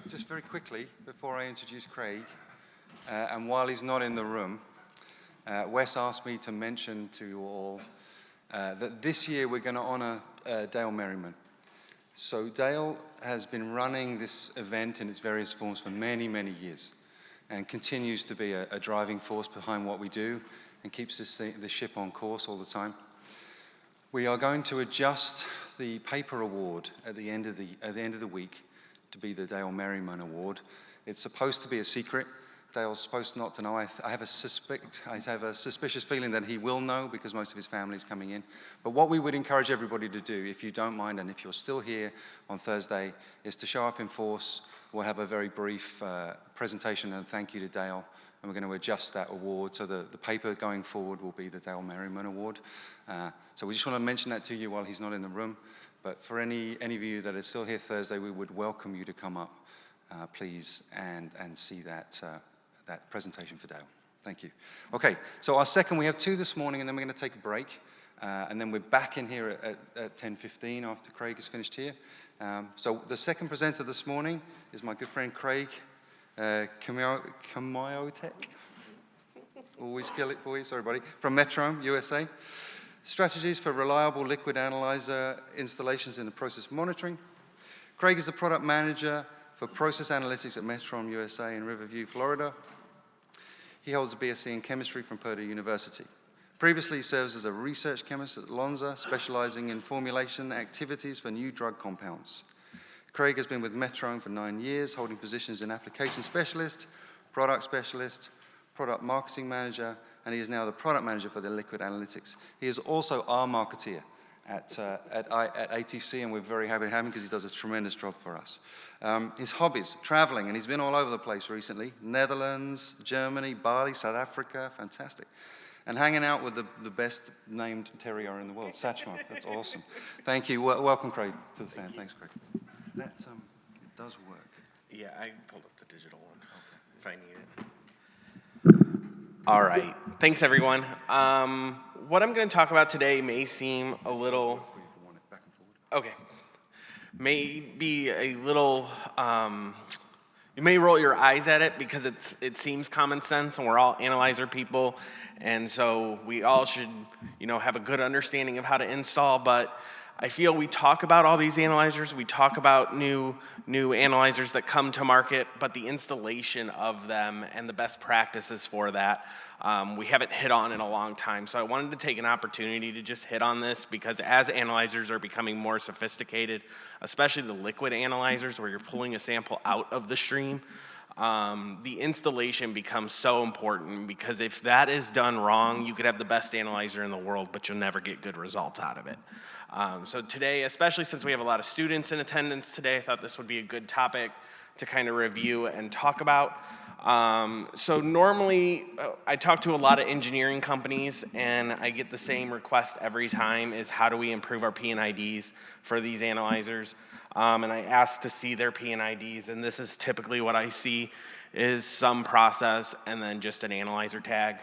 Just very quickly, before I introduce Kraig, and while he's not in the room, Wes asked me to mention to you all that this year we're going to honor Dale Merriman. So Dale has been running this event in its various forms for many, many years and continues to be a driving force behind what we do and keeps the ship on course all the time. We are going to adjust the paper award at the end of the week to be the Dale Merriman Award. It's supposed to be a secret. Dale's supposed not to know. I have a suspicious feeling that he will know because most of his family's coming in. But what we would encourage everybody to do, if you don't mind, and if you're still here on Thursday, is to show up in force. We'll have a very brief presentation and thank you to Dale, and we're going to adjust that award. So the paper going forward will be the Dale Merriman Award. So we just want to mention that to you while he's not in the room. But for any of you that are still here Thursday, we would welcome you to come up, please, and see that presentation for Dale. Thank you. Okay, so our second, we have two this morning, and then we're going to take a break. And then we're back in here at 10:15 after Kraig has finished here. So the second presenter this morning is my good friend Kraig Kmiotek. Always kill it for you, sorry buddy. From Metron, USA. Strategies for reliable liquid analyzer installations in the process monitoring. Kraig is the product manager for process analytics at Metron USA in Riverview, Florida. He holds a BSc in chemistry from Purdue University. Previously, he serves as a research chemist at Lonza, specializing in formulation activities for new drug compounds. Kraig has been with Metron for 9 years, holding positions in application specialist, product marketing manager, and he is now the product manager for the liquid analytics. He is also our marketeer at ATC, and we're very happy to have him because he does a tremendous job for us. His hobbies, traveling, and he's been all over the place recently. Netherlands, Germany, Bali, South Africa, fantastic. And hanging out with the best named terrier in the world, Satchmo. That's awesome. Thank you. Welcome, Kraig, to the stand. Thanks, Kraig. That it does work. Yeah, I pulled up the digital one, if I need it. All right. Thanks, everyone. What I'm going to talk about today may seem a little... Okay. May be a little, You may roll your eyes at it because it seems common sense, and we're all analyzer people, and so we all should, have a good understanding of how to install. But I feel we talk about all these analyzers, we talk about new analyzers that come to market, but the installation of them and the best practices for that, we haven't hit on in a long time. So I wanted to take an opportunity to just hit on this, because as analyzers are becoming more sophisticated, especially the liquid analyzers where you're pulling a sample out of the stream, the installation becomes so important, because if that is done wrong, you could have the best analyzer in the world, but you'll never get good results out of it. So today, especially since we have a lot of students in attendance today, I thought this would be a good topic to kind of review and talk about. So normally, I talk to a lot of engineering companies, and I get the same request every time, is how do we improve our P&IDs for these analyzers? And I ask to see their P&IDs, and this is typically what I see is some process and then just an analyzer tag.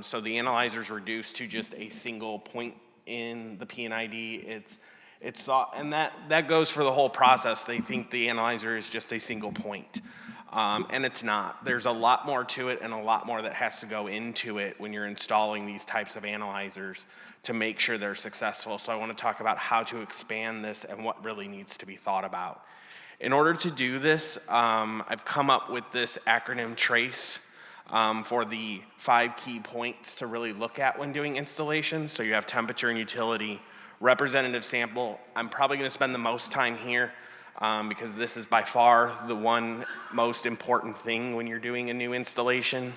So the analyzer's reduced to just a single point in the P&ID. And that goes for the whole process. They think the analyzer is just a single point. And it's not. There's a lot more to it, and a lot more that has to go into it when you're installing these types of analyzers to make sure they're successful. So I want to talk about how to expand this and what really needs to be thought about. In order to do this, I've come up with this acronym TRACE for the 5 key points to really look at when doing installation. So you have temperature and utility, representative sample. I'm probably going to spend the most time here, because this is by far the one most important thing when you're doing a new installation.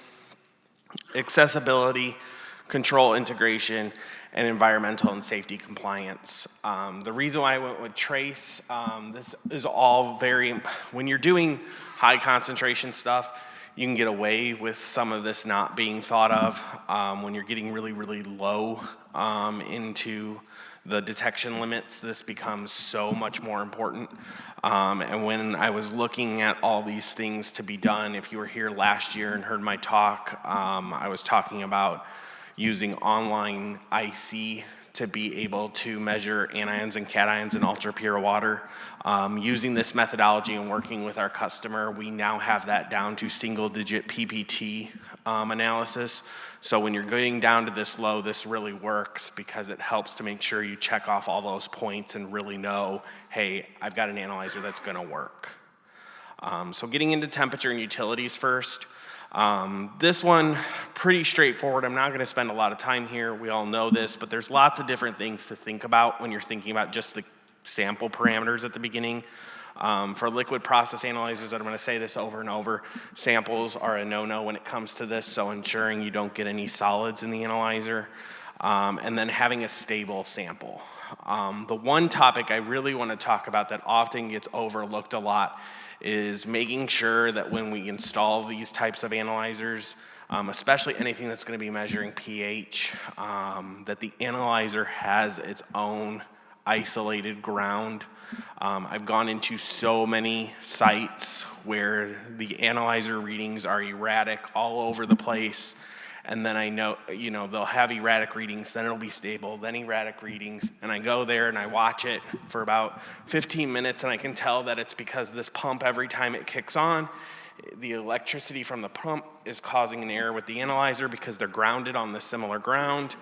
Accessibility, control integration, and environmental and safety compliance. The reason why I went with TRACE, this is all when you're doing high concentration stuff, you can get away with some of this not being thought of. When you're getting really, really low into the detection limits, this becomes so much more important. And when I was looking at all these things to be done, if you were here last year and heard my talk, I was talking about using online IC to be able to measure anions and cations in ultra-pure water. Using this methodology and working with our customer, we now have that down to single-digit PPT analysis. So when you're getting down to this low, this really works, because it helps to make sure you check off all those points and really know, hey, I've got an analyzer that's gonna work. So getting into temperature and utilities first. This one, pretty straightforward. I'm not gonna spend a lot of time here. We all know this, but there's lots of different things to think about when you're thinking about just the sample parameters at the beginning. For liquid process analyzers, and I'm gonna say this over and over, samples are a no-no when it comes to this, so ensuring you don't get any solids in the analyzer, and then having a stable sample. The one topic I really wanna talk about that often gets overlooked a lot is making sure that when we install these types of analyzers, especially anything that's gonna be measuring pH, that the analyzer has its own isolated ground. I've gone into so many sites where the analyzer readings are erratic all over the place, and then I know, they'll have erratic readings, then it'll be stable, then erratic readings, and I go there and I watch it for about 15 minutes, and I can tell that it's because this pump, every time it kicks on, the electricity from the pump is causing an error with the analyzer because they're grounded on the similar ground,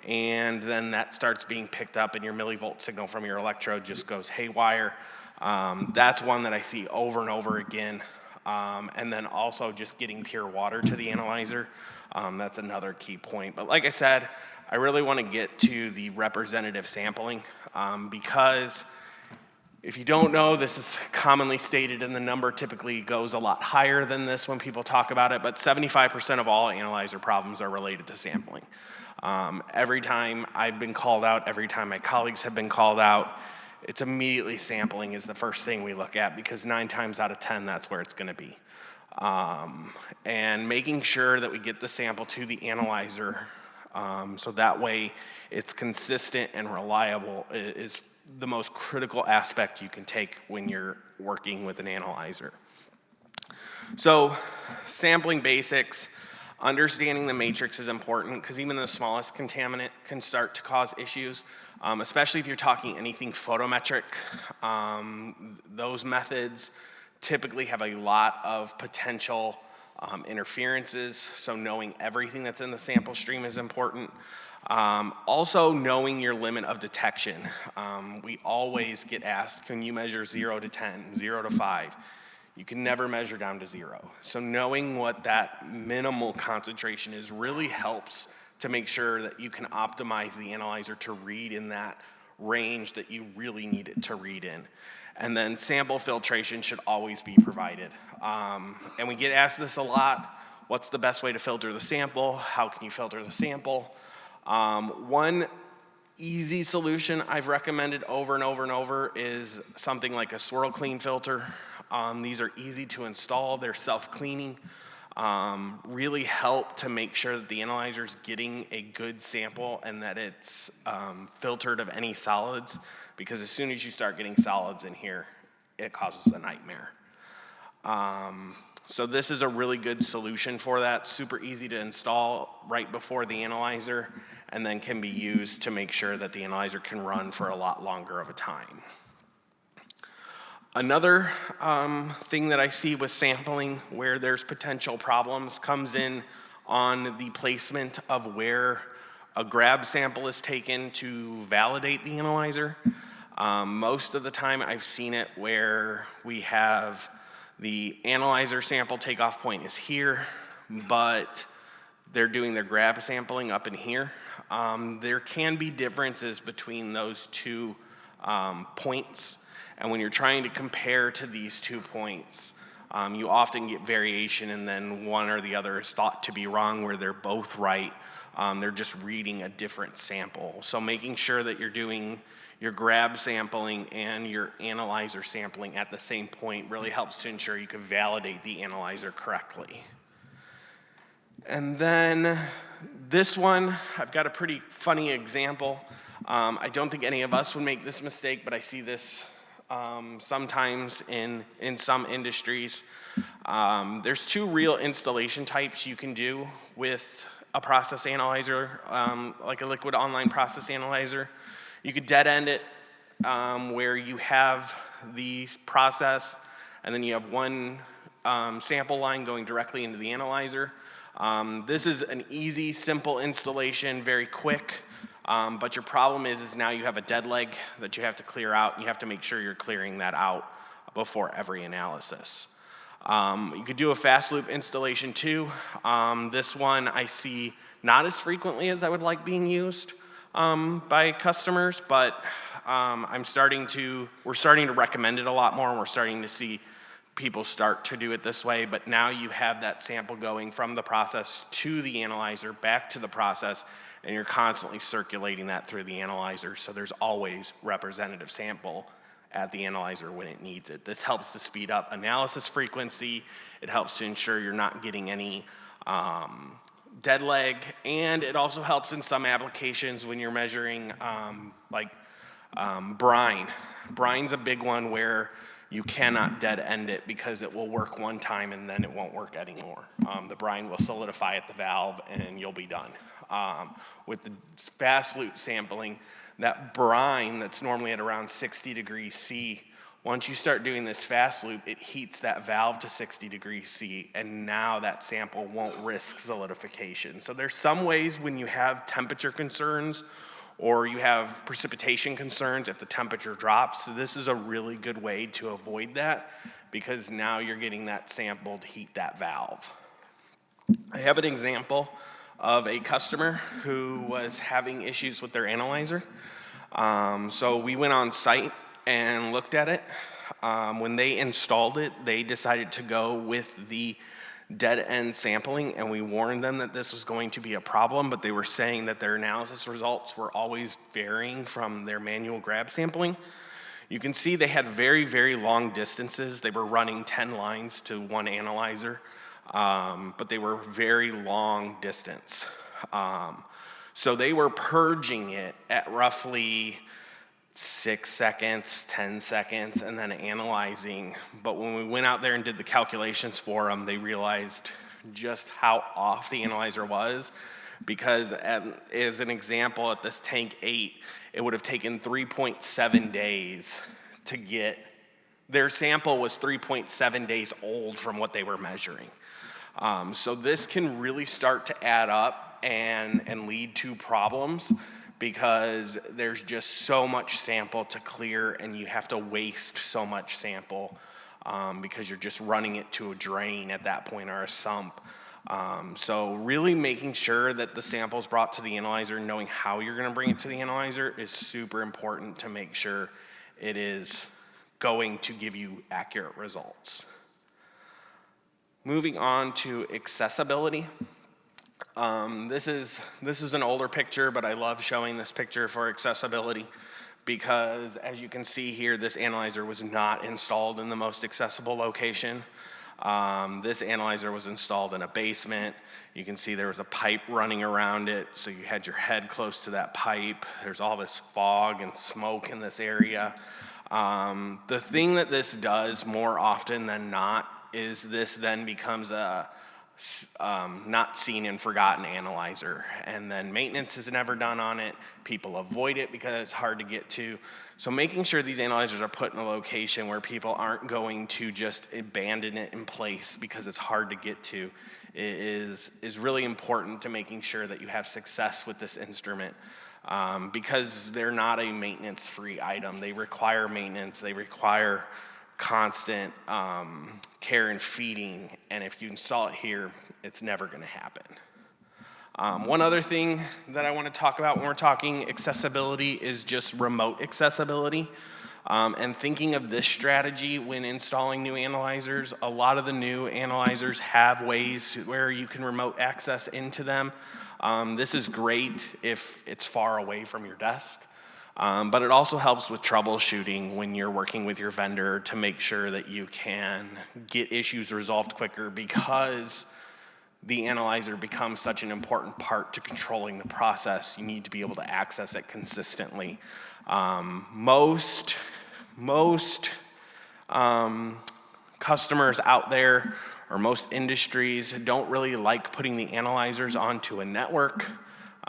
and then that starts being picked up, and your millivolt signal from your electrode just goes haywire. That's one that I see over and over again. And then also just getting pure water to the analyzer. That's another key point. But like I said, I really want to get to the representative sampling, because if you don't know, this is commonly stated, and the number typically goes a lot higher than this when people talk about it, but 75% of all analyzer problems are related to sampling. Every time I've been called out, every time my colleagues have been called out, it's immediately sampling is the first thing we look at, because 9 times out of 10, that's where it's gonna be. And making sure that we get the sample to the analyzer, so that way it's consistent and reliable is the most critical aspect you can take when you're working with an analyzer. So sampling basics. Understanding the matrix is important, because even the smallest contaminant can start to cause issues, especially if you're talking anything photometric. Those methods typically have a lot of potential interferences, so knowing everything that's in the sample stream is important. Also knowing your limit of detection. We always get asked, can you measure 0 to 10, 0 to 5? You can never measure down to 0. So knowing what that minimal concentration is really helps to make sure that you can optimize the analyzer to read in that range that you really need it to read in. And then sample filtration should always be provided. And we get asked this a lot. What's the best way to filter the sample? How can you filter the sample? One easy solution I've recommended over and over and over is something like a swirl clean filter. These are easy to install. They're self-cleaning. Really help to make sure that the analyzer is getting a good sample and that it's filtered of any solids, because as soon as you start getting solids in here, it causes a nightmare. So this is a really good solution for that. Super easy to install right before the analyzer, and then can be used to make sure that the analyzer can run for a lot longer of a time. Another thing that I see with sampling where there's potential problems comes in on the placement of where a grab sample is taken to validate the analyzer. Most of the time I've seen it where we have the analyzer sample takeoff point is here, but they're doing their grab sampling up in here. There can be differences between those two points, and when you're trying to compare to these 2 points, you often get variation, and then one or the other is thought to be wrong where they're both right. They're just reading a different sample. So making sure that you're doing your grab sampling and your analyzer sampling at the same point really helps to ensure you can validate the analyzer correctly. And then this one, I've got a pretty funny example. I don't think any of us would make this mistake, but I see this sometimes in some industries. There's 2 real installation types you can do with a process analyzer, like a liquid online process analyzer. You could dead end it where you have the process and then you have one sample line going directly into the analyzer. This is an easy, simple installation, very quick, but your problem is now you have a dead leg that you have to clear out, and you have to make sure you're clearing that out before every analysis. You could do a fast loop installation too. This one I see not as frequently as I would like being used by customers, but we're starting to recommend it a lot more, and we're starting to see people start to do it this way. But now you have that sample going from the process to the analyzer, back to the process, and you're constantly circulating that through the analyzer, so there's always representative sample at the analyzer when it needs it. This helps to speed up analysis frequency. It helps to ensure you're not getting any dead leg, and it also helps in some applications when you're measuring brine. Brine's a big one where you cannot dead end it because it will work one time and then it won't work anymore. The brine will solidify at the valve and you'll be done. With the fast loop sampling, that brine that's normally at around 60 degrees C, once you start doing this fast loop, it heats that valve to 60 degrees C, and now that sample won't risk solidification. So there's some ways when you have temperature concerns or you have precipitation concerns if the temperature drops. So this is a really good way to avoid that, because now you're getting that sample to heat that valve. I have an example of a customer who was having issues with their analyzer. So we went on site and looked at it. When they installed it, they decided to go with the dead end sampling, and we warned them that this was going to be a problem, but they were saying that their analysis results were always varying from their manual grab sampling. You can see they had very, very long distances. They were running 10 lines to one analyzer, but they were very long distance. So they were purging it at roughly 6 seconds, 10 seconds, and then analyzing. But when we went out there and did the calculations for them, they realized just how off the analyzer was, because as an example, at this tank 8, it would have taken 3.7 days to get their sample was 3.7 days old from what they were measuring. So this can really start to add up and lead to problems because there's just so much sample to clear and you have to waste so much sample because you're just running it to a drain at that point or a sump. So really making sure that the sample is brought to the analyzer, knowing how you're gonna bring it to the analyzer is super important to make sure it is going to give you accurate results. Moving on to accessibility. This is an older picture, but I love showing this picture for accessibility because as you can see here, this analyzer was not installed in the most accessible location. This analyzer was installed in a basement. You can see there was a pipe running around it, so you had your head close to that pipe. There's all this fog and smoke in this area. The thing that this does more often than not is this then becomes a not seen and forgotten analyzer, and then maintenance is never done on it. People avoid it because it's hard to get to. So making sure these analyzers are put in a location where people aren't going to just abandon it in place because it's hard to get to is really important to making sure that you have success with this instrument. Because they're not a maintenance-free item. They require maintenance, they require constant care and feeding, and if you install it here, it's never gonna happen. One other thing that I wanna talk about when we're talking accessibility is just remote accessibility. And thinking of this strategy when installing new analyzers, a lot of the new analyzers have ways where you can remote access into them. This is great if it's far away from your desk, but it also helps with troubleshooting when you're working with your vendor to make sure that you can get issues resolved quicker because the analyzer becomes such an important part to controlling the process. You need to be able to access it consistently. Most customers out there or most industries don't really like putting the analyzers onto a network.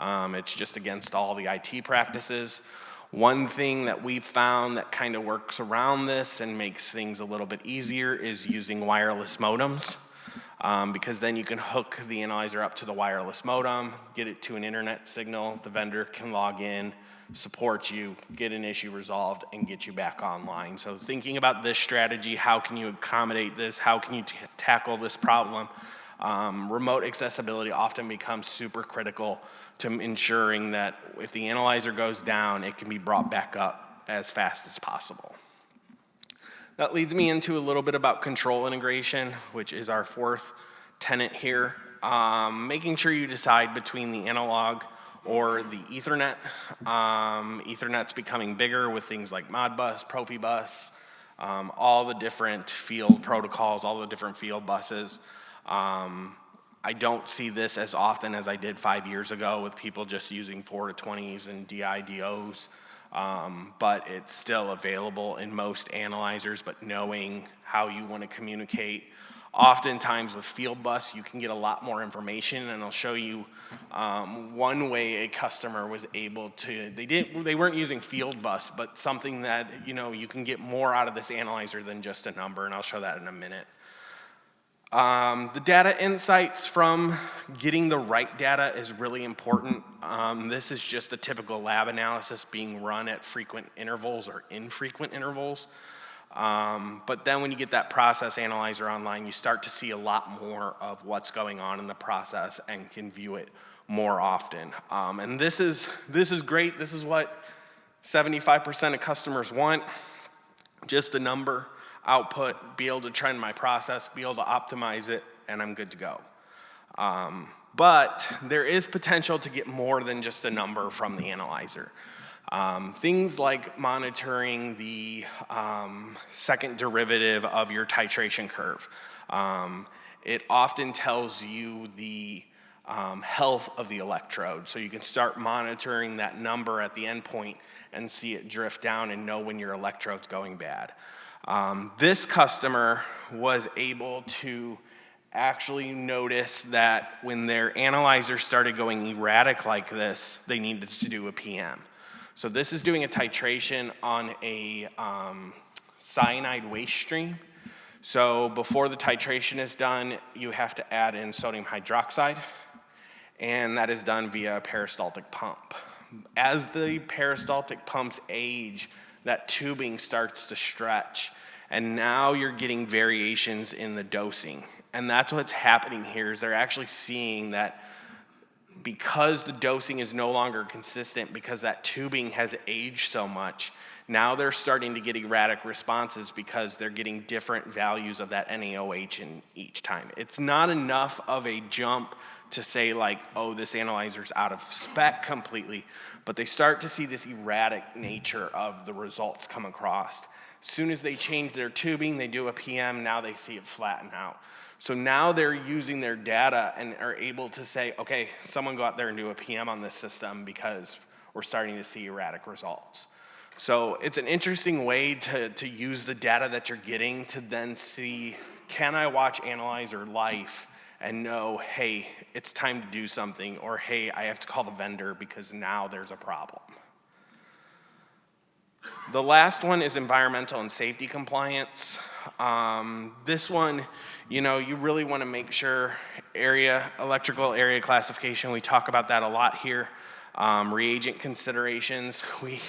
It's just against all the IT practices. One thing that we've found that kind of works around this and makes things a little bit easier is using wireless modems. Because then you can hook the analyzer up to the wireless modem, get it to an internet signal, the vendor can log in, support you, get an issue resolved, and get you back online. So thinking about this strategy, how can you accommodate this? How can you tackle this problem? Remote accessibility often becomes super critical to ensuring that if the analyzer goes down, it can be brought back up as fast as possible. That leads me into a little bit about control integration, which is our fourth tenet here. Making sure you decide between the analog or the Ethernet. Ethernet's becoming bigger with things like Modbus, Profibus, all the different field protocols, all the different field buses. I don't see this as often as I did 5 years ago with people just using 4-20s and DIDOs. But it's still available in most analyzers, but knowing how you want to communicate. Oftentimes with field bus, you can get a lot more information, and I'll show you one way a customer was able to, they weren't using field bus, but something that, you can get more out of this analyzer than just a number, and I'll show that in a minute. The data insights from getting the right data is really important. This is just a typical lab analysis being run at frequent intervals or infrequent intervals. But then when you get that process analyzer online, you start to see a lot more of what's going on in the process and can view it more often. And this is great. This is what 75% of customers want, just a number. Output, be able to trend my process, be able to optimize it, and I'm good to go. But there is potential to get more than just a number from the analyzer. Things like monitoring the second derivative of your titration curve. It often tells you the health of the electrode, so you can start monitoring that number at the endpoint and see it drift down and know when your electrode's going bad. This customer was able to actually notice that when their analyzer started going erratic like this, they needed to do a PM. So this is doing a titration on a cyanide waste stream. So before the titration is done, you have to add in sodium hydroxide, and that is done via a peristaltic pump. As the peristaltic pumps age, that tubing starts to stretch, and now you're getting variations in the dosing. And that's what's happening here, is they're actually seeing that because the dosing is no longer consistent, because that tubing has aged so much, now they're starting to get erratic responses because they're getting different values of that NaOH in each time. It's not enough of a jump to say like, oh, this analyzer's out of spec completely, but they start to see this erratic nature of the results come across. As soon as they change their tubing, they do a PM, now they see it flatten out. So now they're using their data and are able to say, okay, someone go out there and do a PM on this system because we're starting to see erratic results. So it's an interesting way to use the data that you're getting to then see, can I watch analyzer life and know, hey, it's time to do something, or hey, I have to call the vendor because now there's a problem. The last one is environmental and safety compliance. This one, you really want to make sure electrical area classification, we talk about that a lot here. Reagent considerations. We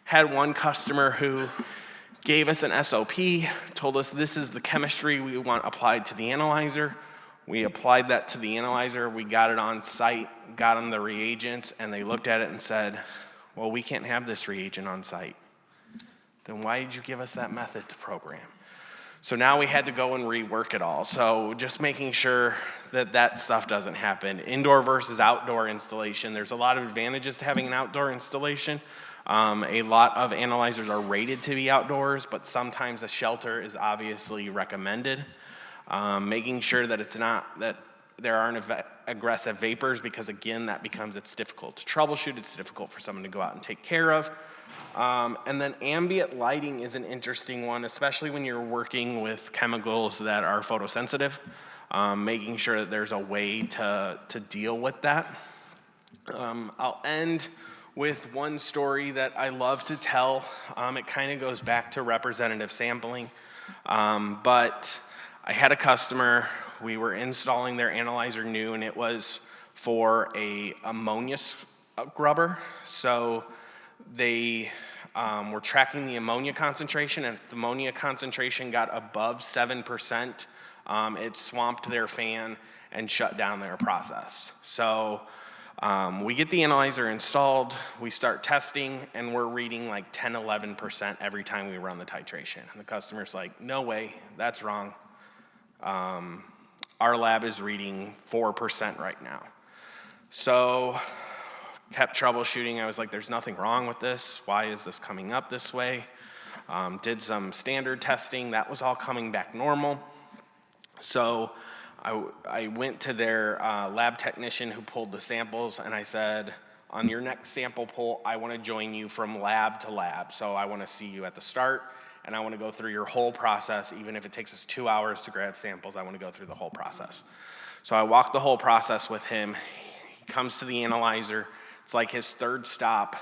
had one customer who gave us an SOP, told us this is the chemistry we want applied to the analyzer. We applied that to the analyzer, we got it on site, got them the reagents, and they looked at it and said, well, we can't have this reagent on site. Then why did you give us that method to program? So now we had to go and rework it all. So just making sure that that stuff doesn't happen. Indoor versus outdoor installation. There's a lot of advantages to having an outdoor installation. A lot of analyzers are rated to be outdoors, but sometimes a shelter is obviously recommended. Making sure that that there aren't aggressive vapors, because again, it's difficult to troubleshoot, it's difficult for someone to go out and take care of. And then ambient lighting is an interesting one, especially when you're working with chemicals that are photosensitive. Making sure that there's a way to deal with that. I'll end with one story that I love to tell. It kind of goes back to representative sampling. But I had a customer, we were installing their analyzer new, and it was for a ammonia scrubber. So they were tracking the ammonia concentration, and if the ammonia concentration got above 7%, it swamped their fan and shut down their process. So we get the analyzer installed, we start testing, and we're reading like 10, 11% every time we run the titration. And the customer's like, no way, that's wrong. Our lab is reading 4% right now. So kept troubleshooting. I was like, there's nothing wrong with this. Why is this coming up this way? Did some standard testing. That was all coming back normal. So I went to their lab technician who pulled the samples, and I said, on your next sample pull, I want to join you from lab to lab. So I want to see you at the start, and I want to go through your whole process. Even if it takes us 2 hours to grab samples, I want to go through the whole process. So I walked the whole process with him. He comes to the analyzer. It's like his third stop.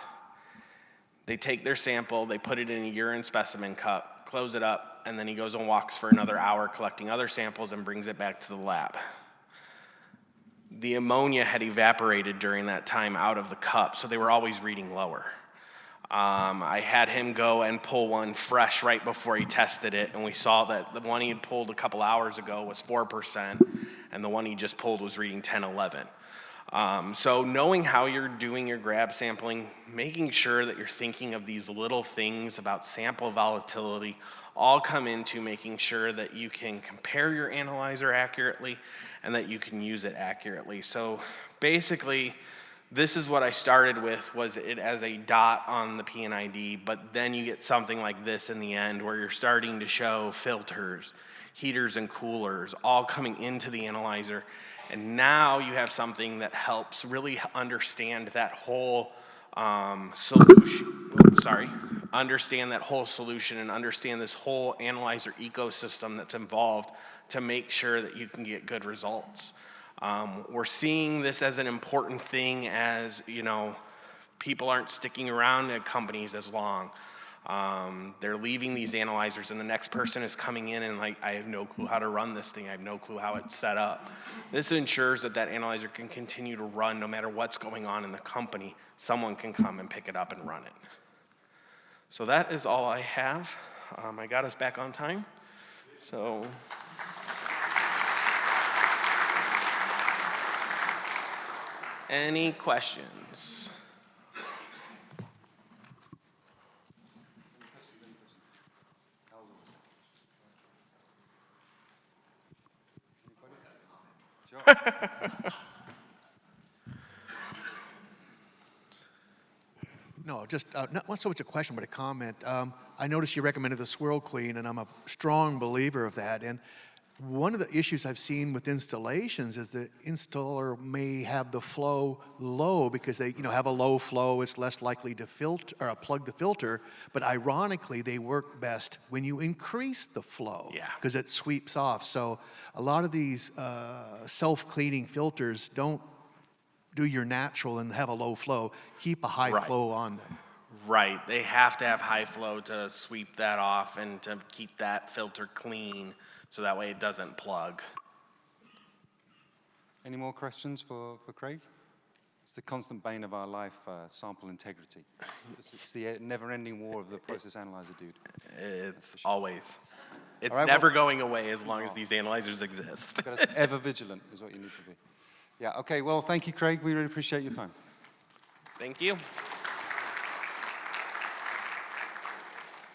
They take their sample, they put it in a urine specimen cup, close it up, and then he goes and walks for another hour collecting other samples and brings it back to the lab. The ammonia had evaporated during that time out of the cup, so they were always reading lower. I had him go and pull one fresh right before he tested it, and we saw that the one he had pulled a couple hours ago was 4%, and the one he just pulled was reading 10, 11. So knowing how you're doing your grab sampling, making sure that you're thinking of these little things about sample volatility, all come into making sure that you can compare your analyzer accurately and that you can use it accurately. So basically, this is what I started with, was it as a dot on the PNID, but then you get something like this in the end where you're starting to show filters, heaters and coolers, all coming into the analyzer. And now you have something that helps really understand that whole understand that whole solution and understand this whole analyzer ecosystem that's involved to make sure that you can get good results. We're seeing this as an important thing as, people aren't sticking around at companies as long. They're leaving these analyzers, and the next person is coming in and like, I have no clue how to run this thing. I have no clue how it's set up. This ensures that that analyzer can continue to run no matter what's going on in the company. Someone can come and pick it up and run it. So that is all I have. I got us back on time. So. Any questions? No, just not so much a question, but a comment. I noticed you recommended the Swirl Queen, and I'm a strong believer of that. And one of the issues I've seen with installations is the installer may have the flow low because they, have a low flow. It's less likely to filter or plug the filter. But ironically, they work best when you increase the flow because it sweeps off. So a lot of these self-cleaning filters don't do your natural and have a low flow. Keep a high flow on them. Right. They have to have high flow to sweep that off and to keep that filter clean so that way it doesn't plug. Any more questions for Kraig? It's the constant bane of our life, sample integrity. It's the never-ending war of the process analyzer, dude. It's always. It's right, never going away as long as these analyzers exist. Ever vigilant is what you need to be. Yeah, okay, well, thank you, Kraig. We really appreciate your time. Thank you.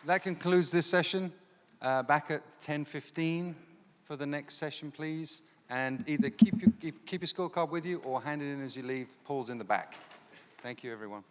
That concludes this session. Back at 10:15 for the next session, please. And either keep your scorecard with you or hand it in as you leave. Paul's in the back. Thank you, everyone.